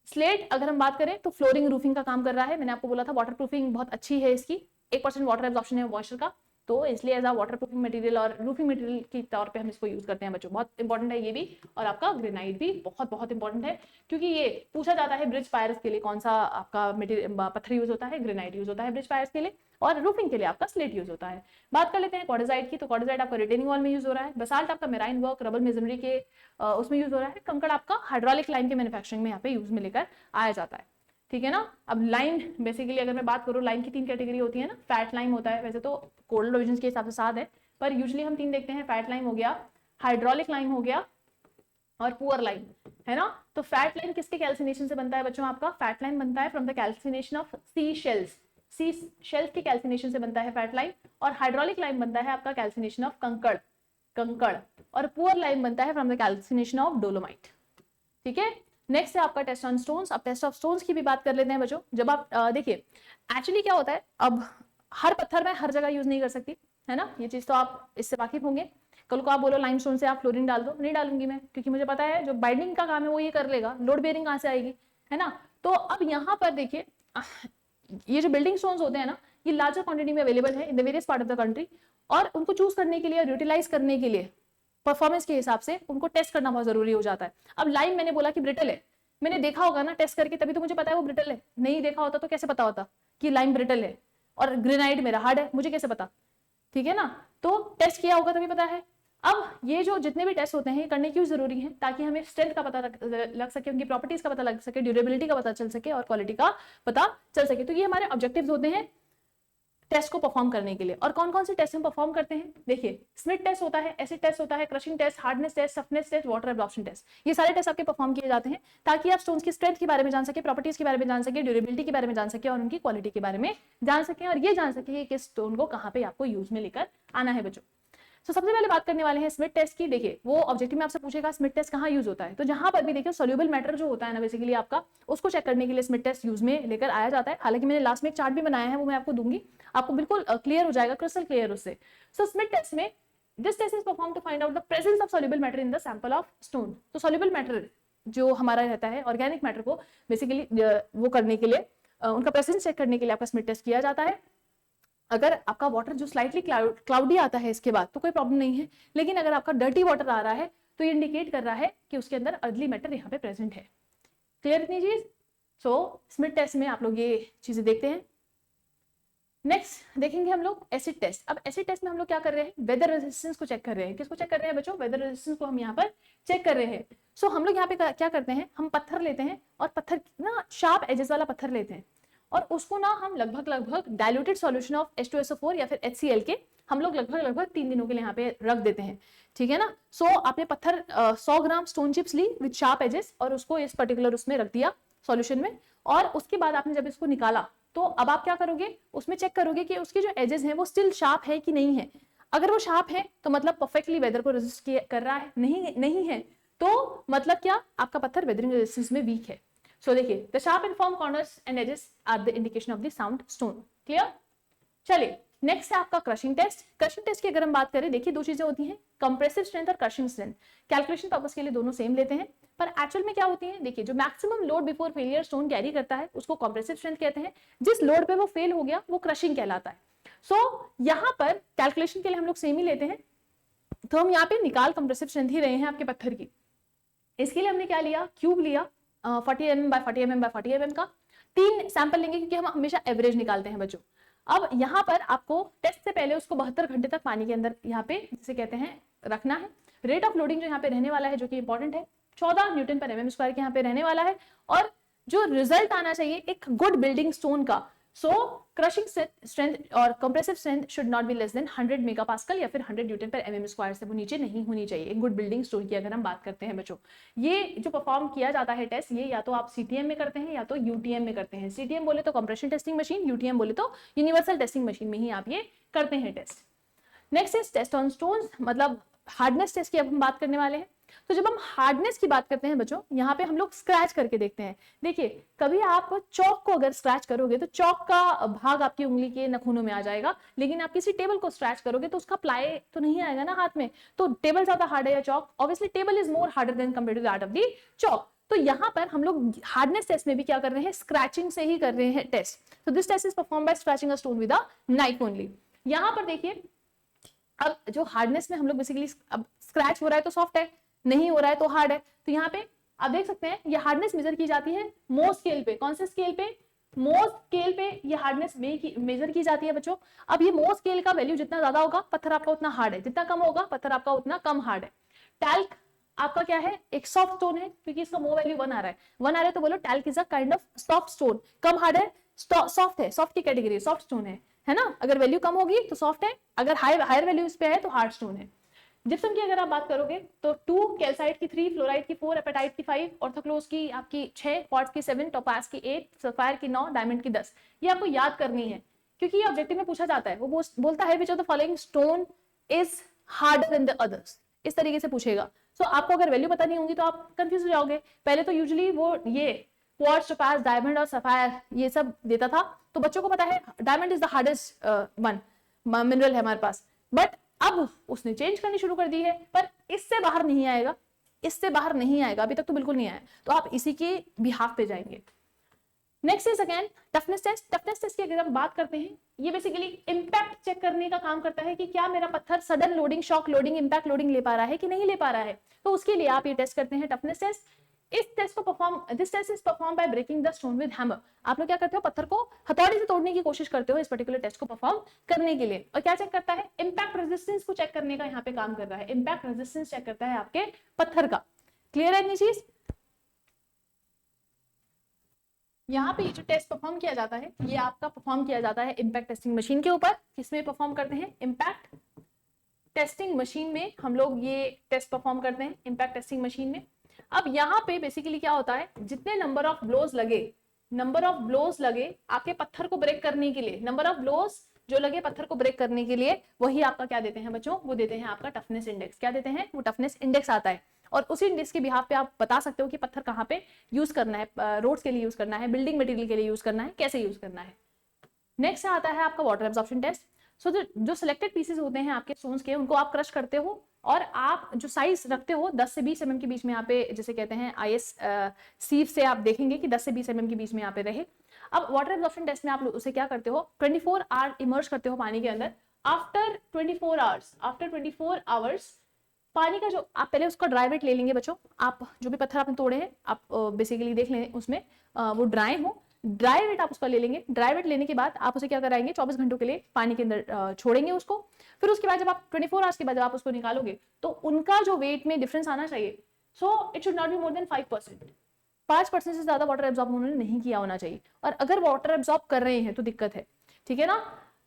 Slate अगर हम बात करें तो फ्लोरिंग रूफिंग का काम कर रहा है। मैंने आपको बोला था वाटर प्रूफिंग बहुत अच्छी है इसकी, 1% वाटर एब्जॉर्प्शन है मॉइस्चर का, तो इसलिए as a water proofing material और रूफिंग मटेरियल के तौर पे हम इसको यूज करते हैं बच्चों। बहुत इंपॉर्टेंट है ये भी, और आपका ग्रेनाइट भी बहुत बहुत इंपॉर्टेंट है, क्योंकि ये पूछा जाता है ब्रिज पायर्स के लिए कौन सा आपका मटेरियल पत्थर यूज होता है, ग्रेनाइट यूज होता है ब्रिज पायर्स के लिए, और रूफिंग के लिए आपका स्लेट यूज होता है। बात कर लेते हैं क्वार्टरजाइट की। तो क्वार्टरजाइट आपका रिटेनिंग वॉल में यूज हो रहा है, बसाल्ट आपका मेराइन वर्क, रबल मेसनरी के उसमें यूज हो रहा है, कंकड़ आपका हाइड्रोलिक लाइन के मैन्युफैक्चरिंग में यहाँ पे यूज में लेकर आया जाता है, ठीक है ना। अब लाइम बेसिकली अगर मैं बात करूँ, लाइम की 3 कैटेगरी होती है ना, फैट लाइम होता है, वैसे तो कोल्ड डिविजन के हिसाब से 7 है, पर यूजुअली हम 3 देखते हैं, फैट लाइम हो गया, हाइड्रोलिक लाइम हो गया और पुअर लाइम, है ना। तो फैट लाइम किसके कैल्सिनेशन से बनता है बच्चों? आपका फैट लाइम बनता है from the calcination of sea shells, sea shells के कैल्सिनेशन से बनता है फैट लाइम। और हाइड्रोलिक लाइम बनता है आपका कैल्सिनेशन ऑफ कंकड़। और पुअर लाइम बनता है from the calcination of dolomite. ठीक है। नेक्स्ट है आपका टेस्ट ऑन स्टोन्स। अब टेस्ट ऑफ स्टोन्स की भी बात कर लेते हैं बच्चों। जब आप देखिए एक्चुअली क्या होता है, अब हर पत्थर मैं हर जगह यूज नहीं कर सकती, है ना, ये चीज तो आप इससे वाकिफ होंगे। कल को आप बोलो लाइमस्टोन से आप फ्लोरीन डाल दो, नहीं डालूंगी मैं, क्योंकि मुझे पता है जो बाइंडिंग का काम है वो ये कर लेगा, लोड बेयरिंग कहां से आएगी, है ना। तो अब यहाँ पर देखिए ये जो बिल्डिंग स्टोन्स होते हैं ना, ये लार्जर क्वांटिटी में अवेलेबल है in the various part of the country, और उनको चूज करने के लिए और यूटिलाइज करने के लिए परफॉर्मेंस के हिसाब से उनको टेस्ट करना बहुत जरूरी हो जाता है। अब लाइम मैंने बोला कि ब्रिटल है, मैंने देखा होगा ना टेस्ट करके, तभी तो मुझे पता है वो ब्रिटल है, नहीं देखा होता तो कैसे पता होता कि लाइम ब्रिटल है, और ग्रेनाइट मेरा हार्ड है, मुझे कैसे पता, ठीक है ना। तो टेस्ट किया होगा तभी पता है। अब ये जो जितने भी टेस्ट होते हैं ये करने क्यों जरूरी है? ताकि हमें स्ट्रेंथ का पता लग सके, उनकी प्रॉपर्टीज का पता लग सके, ड्यूरेबिलिटी का पता चल सके और क्वालिटी का पता चल सके। तो ये हमारे ऑब्जेक्टिव्स होते हैं टेस्ट को परफॉर्म करने के लिए। और कौन कौन से टेस्ट हम परफॉर्म करते हैं? देखिए स्मिथ टेस्ट होता है, एसिड टेस्ट होता है, crushing test, hardness test, softness test, water absorption test, ये सारे टेस्ट आपके परफॉर्म किए जाते हैं ताकि आप स्टोन्स की स्ट्रेंथ के बारे में जान सके, प्रॉपर्टीज के बारे में जान सके, ड्यूरेबिलिटी के बारे में जान सके और उनकी क्वालिटी के बारे में जान सके, और ये जान सके कि किस स्टोन को कहाँ पे आपको यूज में लेकर आना है बच्चों। तो सबसे पहले बात करने वाले हैं स्मिथ टेस्ट की। देखिए वो ऑब्जेक्टिव में आपसे पूछेगा स्मिथ टेस्ट कहाँ यूज होता है, तो जहां पर भी देखिए सोल्यूबल मैटर जो होता है ना बेसिकली आपका, उसको चेक करने के लिए स्मिथ टेस्ट यूज में लेकर आया जाता है। हालांकि मैंने लास्ट में एक चार्ट भी बनाया है, वो मैं आपको दूंगी, आपको बिल्कुल क्लियर हो जाएगा, क्रिस्टल क्लियर उससे। सो स्मिथ टेस्ट में this test is perform to find out the presence of soluble matter in the sample of stone. तो सोल्यूबल मैटर जो हमारा रहता है, ऑर्गेनिक मैटर को बेसिकली वो करने के लिए, उनका प्रेजेंस चेक करने के लिए आपका स्मिथ टेस्ट किया जाता है। अगर आपका वाटर जो स्लाइटली क्लाउडी आता है इसके बाद तो कोई प्रॉब्लम नहीं है, लेकिन अगर आपका डर्टी वाटर आ रहा है तो ये इंडिकेट कर रहा है कि उसके अंदर अर्ली मैटर यहाँ पे प्रेजेंट है। क्लियर इतनी चीज? सो स्मिथ टेस्ट में आप लोग ये चीजें देखते हैं। नेक्स्ट देखेंगे हम लोग एसिड टेस्ट। अब एसिड टेस्ट में हम लोग क्या कर रहे हैं? वेदर रेजिस्टेंस को चेक कर रहे हैं। किसको चेक कर रहे हैं बच्चों? वेदर रेजिस्टेंस को हम यहाँ पर चेक कर रहे हैं। सो हम लोग यहाँ पे क्या करते हैं, हम पत्थर लेते हैं और पत्थर ना शार्प एजेस वाला पत्थर लेते हैं और उसको ना हम लगभग डाइल्यूटेड सॉल्यूशन ऑफ H2SO4 या फिर HCl के हम लोग लगभग 3 दिनों के लिए यहाँ पे रख देते हैं, ठीक है ना। सो आपने पत्थर 100 ग्राम स्टोन चिप्स ली विद शार्प एजेस और उसको इस पर्टिकुलर उसमें रख दिया सॉल्यूशन में, और उसके बाद आपने जब इसको निकाला तो अब आप क्या करोगे, उसमें चेक करोगे कि उसके जो एजेस हैं वो स्टिल शार्प है कि नहीं है। अगर वो शार्प है तो मतलब परफेक्टली वेदर को रेजिस्ट कर रहा है, नहीं है तो मतलब क्या, आपका पत्थर वेदरिंग रेजिस्टेंस में वीक है। सो देखिए the sharp and firm corners and edges are the indication of the sound stone. Clear? चलिए नेक्स्ट है आपका क्रशिंग टेस्ट। क्रशिंग टेस्ट की अगर हम बात करें, देखिए 2 चीजें होती हैं, कंप्रेसिव स्ट्रेंथ और क्रशिंग स्ट्रेंथ। कैलकुलेशन पर्पस के लिए दोनों सेम लेते हैं, पर एक्चुअल में क्या होती है, देखिए जो maximum load before failure stone carry करता है उसको कंप्रेसिव स्ट्रेंथ कहते हैं, जिस लोड पे वो फेल हो गया वो क्रशिंग कहलाता है। सो यहाँ पर कैलकुलेशन के लिए हम लोग सेम ही लेते हैं, तो हम यहाँ पे निकाल कंप्रेसिव स्ट्रेंथ ही रहे हैं आपके पत्थर की। इसके लिए हमने क्या लिया, क्यूब लिया 40 mm by 40 mm by 40 mm का, 3 सैंपल लेंगे क्योंकि हम हमेशा एवरेज निकालते हैं बच्चों। अब यहाँ पर आपको टेस्ट से पहले उसको 72 घंटे तक पानी के अंदर यहाँ पे जिसे कहते हैं रखना है। रेट ऑफ लोडिंग जो यहाँ पे रहने वाला है जो कि इंपॉर्टेंट है 14 न्यूटन पर mm स्क्वायर के यहाँ पे रहने वाला है, और जो रिजल्ट आना चाहिए एक गुड बिल्डिंग स्टोन का, सो क्रशिंग स्ट्रेंथ और compressive strength should not be less than 100 megapascal या फिर 100 न्यूटन पर mm स्क्वायर से वो नीचे नहीं होनी चाहिए एक गुड बिल्डिंग स्टोन की अगर हम बात करते हैं बच्चों। ये जो परफॉर्म किया जाता है टेस्ट, ये या तो आप CTM में करते हैं या तो UTM में करते हैं। CTM बोले तो कंप्रेशन टेस्टिंग मशीन, UTM बोले तो यूनिवर्सल टेस्टिंग मशीन में ही आप ये करते हैं test. Next is test on stones, मतलब हार्डनेस टेस्ट की अब हम बात करने वाले हैं। तो जब हम हार्डनेस की बात करते हैं बच्चों, यहाँ पे हम लोग स्क्रैच करके देखते हैं। देखिए कभी आप चौक को अगर स्क्रैच करोगे तो चौक का भाग आपकी उंगली के नखूनों में आ जाएगा, लेकिन आप किसी टेबल को स्क्रैच करोगे तो उसका प्लाई तो नहीं आएगा ना हाथ में। तो टेबल ज्यादा हार्ड है या chalk? Obviously table is more harder than compared to the that of the chalk. तो यहाँ पर हम लोग हार्डनेस टेस्ट में भी क्या कर रहे हैं, स्क्रैचिंग से ही कर रहे हैं टेस्ट। तो this test is perform by scratching a stone with a knife only. यहाँ पर देखिए अब जो हार्डनेस में हम लोग बेसिकली, अब स्क्रैच हो रहा है तो सॉफ्ट है, नहीं हो रहा है तो हार्ड है। तो यहाँ पे आप देख सकते हैं ये हार्डनेस मेजर की जाती है मो स्केल पे। कौन से स्केल पे? मो स्केल पे ये हार्डनेस मेजर की जाती है बच्चों। अब ये मो स्केल का वैल्यू जितना ज्यादा होगा पत्थर आपका उतना हार्ड है, जितना कम होगा पत्थर आपका उतना कम हार्ड है। टैल्क आपका क्या है, एक सॉफ्ट स्टोन है, क्योंकि इसका मो वैल्यू 1 आ रहा है, 1 आ रहा है, तो बोलो talc is a kind of soft stone. Come hard है, सॉफ्ट है, सॉफ्ट की कैटेगरी, सॉफ्ट स्टोन है ना। अगर वैल्यू कम होगी तो सॉफ्ट है, अगर हायर वैल्यू इस पे है तो हार्ड स्टोन है। जिप्सम की अगर आप बात करोगे तो 2, कैल्साइट की 3, फ्लोराइड की 4, एपेटाइट की 5, ऑर्थोक्लोज की आपकी 6, क्वार्ट्ज की 7, टोपाज की 8, सफायर की 9, डायमंड की 10। ये आपको याद करनी है, क्योंकि ये ऑब्जेक्टिव में पूछा जाता है। वो बोलता है which of the following stone is harder than the others, इस तरीके से पूछेगा। सो आपको अगर वैल्यू पता नहीं होगी तो आप कंफ्यूज हो जाओगे। पहले तो यूजुअली वो ये क्वार्ट्ज, टोपाज, डायमंड और सफायर ये सब देता था, तो बच्चों को पता है diamond is the hardest one mineral है हमारे पास। बट अब उसने चेंज करनी शुरू कर दी है, पर इससे बाहर नहीं आएगा, इससे बाहर नहीं आएगा, अभी तक तो बिल्कुल नहीं आया, तो आप इसी के बिहाफ पे जाएंगे। Next is again toughness test. Toughness test की अगर हम बात करते हैं, ये बेसिकली इंपैक्ट चेक करने का काम करता है कि क्या मेरा पत्थर sudden loading, shock loading, impact loading ले पा रहा है कि नहीं ले पा रहा है। तो उसके लिए आप ये टेस्ट करते हैं, toughness test. This test is perform by breaking the stone with hammer. आप लोग क्या करते हो, पत्थर को हथौड़ी से तोड़ने की कोशिश करते हो इस पर्टिकुलर टेस्ट को परफॉर्म करने के लिए। और क्या चेक करता है, इंपैक्ट रेजिस्टेंस को चेक करने का यहाँ पे काम कर रहा है। इंपैक्ट रेजिस्टेंस चेक करता है आपके पत्थर का। क्लियर है इतनी चीज? यहाँ पे ये जो टेस्ट परफॉर्म किया जाता है, ये आपका परफॉर्म किया जाता है इंपैक्ट टेस्टिंग मशीन के ऊपर। किसमें परफॉर्म करते हैं, इंपैक्ट टेस्टिंग मशीन में हम लोग ये टेस्ट परफॉर्म करते हैं, इंपैक्ट टेस्टिंग मशीन में। अब यहाँ पे बेसिकली क्या होता है, जितने नंबर ऑफ ब्लोज लगे आपके पत्थर को ब्रेक करने के लिए, नंबर ऑफ ब्लोज जो लगे पत्थर को ब्रेक करने के लिए, वही आपका क्या देते हैं बच्चों, वो देते हैं आपका टफनेस इंडेक्स। क्या देते हैं, वो टफनेस इंडेक्स आता है। और उसी इंडेक्स के बिहाफ पे आप बता सकते हो कि पत्थर कहाँ पे यूज करना है, रोड्स के लिए यूज करना है, बिल्डिंग मटेरियल के लिए यूज करना है, कैसे यूज करना है। नेक्स्ट आता है आपका वाटर एब्जॉर्प्शन टेस्ट। सो जो सिलेक्टेड पीसेस होते हैं आपके स्टोन्स के, उनको आप क्रश करते हो और आप जो साइज रखते हो 10 से 20 mm के बीच में, यहाँ पे जैसे कहते हैं IS सीव से आप देखेंगे कि 10 से 20 mm के बीच में यहाँ पे रहे। अब वाटर एब्जॉर्प्शन टेस्ट में आप उसे क्या करते हो, 24 आवर इमर्ज करते हो पानी के अंदर। आफ्टर 24 आवर्स पानी का जो आप पहले उसका ड्राई वेट ले लेंगे बच्चों। आप जो भी पत्थर आपने तोड़े हैं आप बेसिकली देख लें उसमें वो ड्राई हो, ड्राई वेट आप उसका ले लेंगे। ड्राई वेट लेने के बाद आप उसे क्या कराएंगे, 24 घंटों के लिए पानी के अंदर छोड़ेंगे उसको। फिर उसके बाद जब आप 24 आवर्स के बाद जब आप उसको निकालोगे तो उनका जो वेट में डिफरेंस आना चाहिए, so it should not be more than 5%। 5% से ज्यादा वाटर एब्जॉर्ब उन्होंने नहीं किया होना चाहिए। और अगर वाटर एब्जॉर्ब कर रहे हैं तो दिक्कत है, ठीक है ना।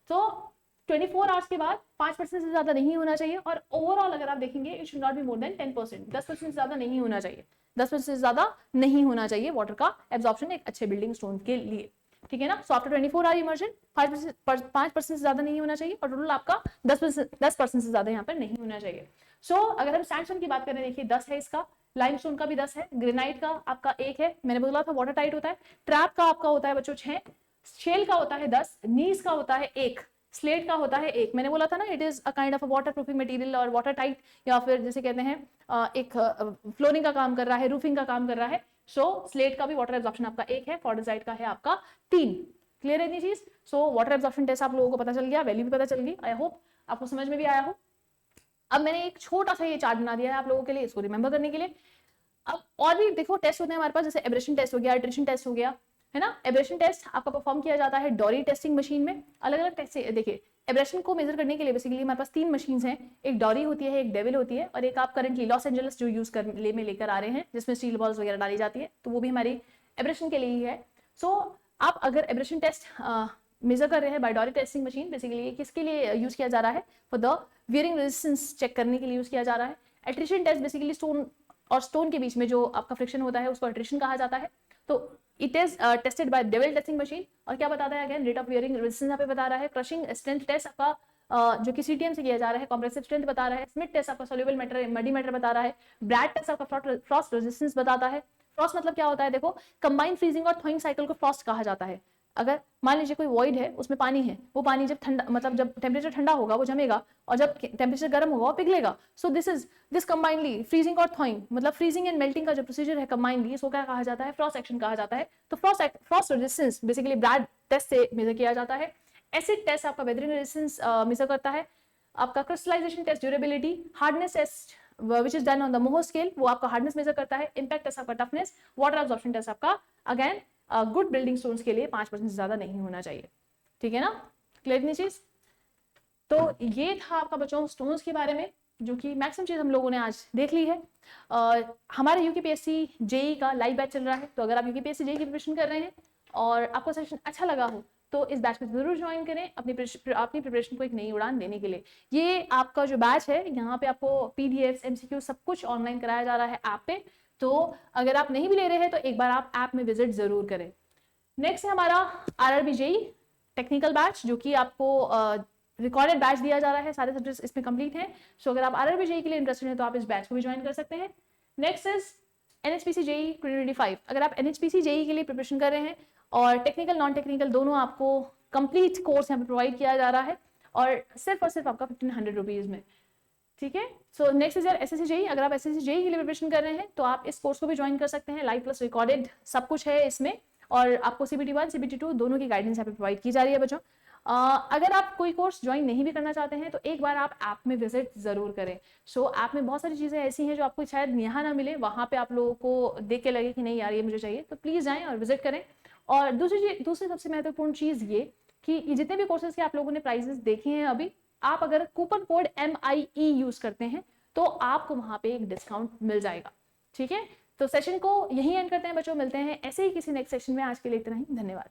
तो 24 आवर्स के बाद 5% से ज्यादा नहीं होना चाहिए। और ओवरऑल अगर आप देखेंगे, it should not be more than 10%, 10% से ज्यादा नहीं होना चाहिए, 10% से ज्यादा नहीं होना चाहिए वाटर का एब्जॉर्प्शन एक अच्छे बिल्डिंग स्टोन के लिए, ठीक है ना। सो आफ्टर 24 आवर इमर्जन 5% से ज्यादा नहीं होना चाहिए और टोटल आपका 10% से ज्यादा यहाँ पर नहीं होना चाहिए। सो अगर हम सैंडस्टोन की बात करें, देखिए 10 है इसका, लाइमस्टोन का भी 10 है, ग्रेनाइट का आपका 1 है, मैंने बोला था वाटर टाइट होता है। ट्रैप का आपका होता है बच्चों 6, शेल का होता है 10, नीस का होता है 1, स्लेट का होता है 1। मैंने बोला था ना, it is a kind of a water proofing material और वाटर टाइट, या फिर जैसे कहते हैं एक फ्लोरिंग का काम कर रहा है, रूफिंग का काम कर रहा है। सो स्लेट का भी वाटर एब्जॉर्प्शन आपका 1 है, फॉर्डेजाइट का है आपका 3। क्लियर है इतनी चीज? सो वाटर एब्जॉर्प्शन टेस्ट आप लोगों को पता चल गया, वैल्यू भी पता चल गई, आई होप आपको समझ में भी आया हो। अब मैंने एक छोटा सा ये चार्ट बना दिया है आप लोगों के लिए, इसको रिमेंबर करने के लिए। अब और भी देखो टेस्ट होते हैं हमारे पास, जैसे एब्रेशन टेस्ट हो गया, अल्ट्रेशन टेस्ट हो गया, है ना। एब्रेशन टेस्ट आपका परफॉर्म किया जाता है डॉरी टेस्टिंग मशीन में। अलग अलग टेस्ट देखिए, एब्रेशन को मेजर करने के लिए बेसिकली हमारे पास 3 मशीन्स हैं, एक डॉरी होती है, एक डेविल होती है, और एक आप करंटली लॉस एंजलिस जो यूज कर में लेकर आ रहे हैं, जिसमें स्टील बॉल्स वगैरह डाली जाती है, तो वो भी हमारी एब्रेशन के लिए ही है। सो आप अगर एब्रेशन टेस्ट मेजर कर रहे हैं by Dorry testing machine, basically किसके लिए यूज किया जा रहा है, for the wearing resistance check करने के लिए यूज किया जा रहा है। अल्ट्रेशन टेस्ट बेसिकली स्टोन और स्टोन के बीच में जो आपका फ्रिक्शन होता है उसको अल्ट्रेशन कहा जाता है। तो it is tested by devil testing machine. और क्या बताता है, again rate of wearing resistance यहाँ पे बता रहा है। क्रशिंग स्ट्रेंथ टेस्ट आपका जो कि CTM से किया जा रहा है, कॉम्प्रेसिव स्ट्रेंथ बता रहा है। स्मिथ टेस्ट आपका सोल्यूबल मैटर, मडी मैटर बता रहा है। ब्रैड टेस्ट आपका फ्रॉस्ट रेजिस्टेंस बताता है। फ्रॉस्ट मतलब क्या होता है, देखो कंबाइंड फ्रीजिंग और थॉइंग साइकिल को फ्रॉस्ट कहा जाता है। अगर मान लीजिए कोई वॉइड है, उसमें पानी है, वो पानी जब ठंडा मतलब जब टेम्परेचर ठंडा होगा वो जमेगा, और जब टेम्परेचर गर्म होगा वो पिघलेगा। सो दिस कंबाइनली फ्रीजिंग और थॉइंग, मतलब फ्रीजिंग एंड मेल्टिंग का जो प्रोसीजर है कंबाइनली, इसको क्या कहा जाता है, फ्रॉस्ट एक्शन कहा जाता है। तो frost resistance basically Brard test से मेजर किया जाता है। एसिड टेस्ट आपका वेदरिंग रेजिस्टेंस मेजर करता है। आपका crystallisation test durability, hardness test which is done on the Mohs scale, वो आपका हार्डनेस मेजर करता है। इंपैक्ट टेस्ट आपका टफनेस, वाटर एब्जॉर्प्शन टेस्ट आपका अगेन गुड बिल्डिंग स्टोन्स के लिए 5% से ज्यादा नहीं होना चाहिए, ठीक है ना। क्लियर नहीं चीज? तो ये था आपका बच्चों स्टोन्स के बारे में। जो कि मैक्सिमम चीज़ हम लोगों ने आज देख ली है। हमारे यूकेपीएससी जेई का लाइव बैच चल रहा है, तो अगर आप यूकेपीएससी जेई की प्रिपरेशन कर रहे हैं और आपको सेशन अच्छा लगा हो तो इस बैच में जरूर ज्वाइन करें अपनी प्रिपरेशन को एक नई उड़ान देने के लिए। ये आपका जो बैच है, यहाँ पे आपको पीडीएफ, एमसीक्यू सब कुछ ऑनलाइन कराया जा रहा है ऐप पे, तो अगर आप नहीं भी ले रहे हैं तो एक बार आप ऐप में विजिट जरूर करें। नेक्स्ट है हमारा आरआरबी जेई टेक्निकल बैच, जो कि आपको रिकॉर्डेड बैच दिया जा रहा है, सारे सब्जेक्ट्स इसमें कंप्लीट हैं। सो अगर आप आरआरबी जेई के लिए इंटरेस्टेड हैं तो आप इस बैच को भी ज्वाइन कर सकते हैं। Next is NHPC JE 2025। अगर आप एनएचपीसी जेई के लिए प्रिपरेशन कर रहे हैं और टेक्निकल नॉन टेक्निकल दोनों आपको कंप्लीट कोर्स यहाँ पे प्रोवाइड किया जा रहा है और सिर्फ आपका 1500 रुपीज में, ठीक है। So next is SSC JE. अगर आप एसएससी जेई के लिए प्रिपरेशन कर रहे हैं तो आप इस कोर्स को भी ज्वाइन कर सकते हैं, लाइव प्लस रिकॉर्डेड सब कुछ है इसमें, और आपको CBT 1 CBT 2 दोनों की गाइडेंस यहाँ पे प्रोवाइड की जा रही है बच्चों। अगर आप कोई कोर्स ज्वाइन नहीं भी करना चाहते हैं तो एक बार आप ऐप में विजिट जरूर करें। सो ऐप में बहुत सारी चीज़ें ऐसी हैं जो आपको शायद यहाँ ना मिले, वहाँ पे आप लोगों को देख के लगे कि नहीं यार ये मुझे चाहिए, तो प्लीज़ जाएं और विजिट करें। और दूसरी सबसे महत्वपूर्ण चीज़ ये कि जितने भी कोर्सेज के आप लोगों ने प्राइजेस देखे हैं अभी, आप अगर कूपन कोड MIE यूज करते हैं तो आपको वहाँ पे एक डिस्काउंट मिल जाएगा, ठीक है। तो सेशन को यहीं एंड करते हैं बच्चों, मिलते हैं ऐसे ही किसी नेक्स्ट सेशन में। आज के लिए इतना ही, धन्यवाद।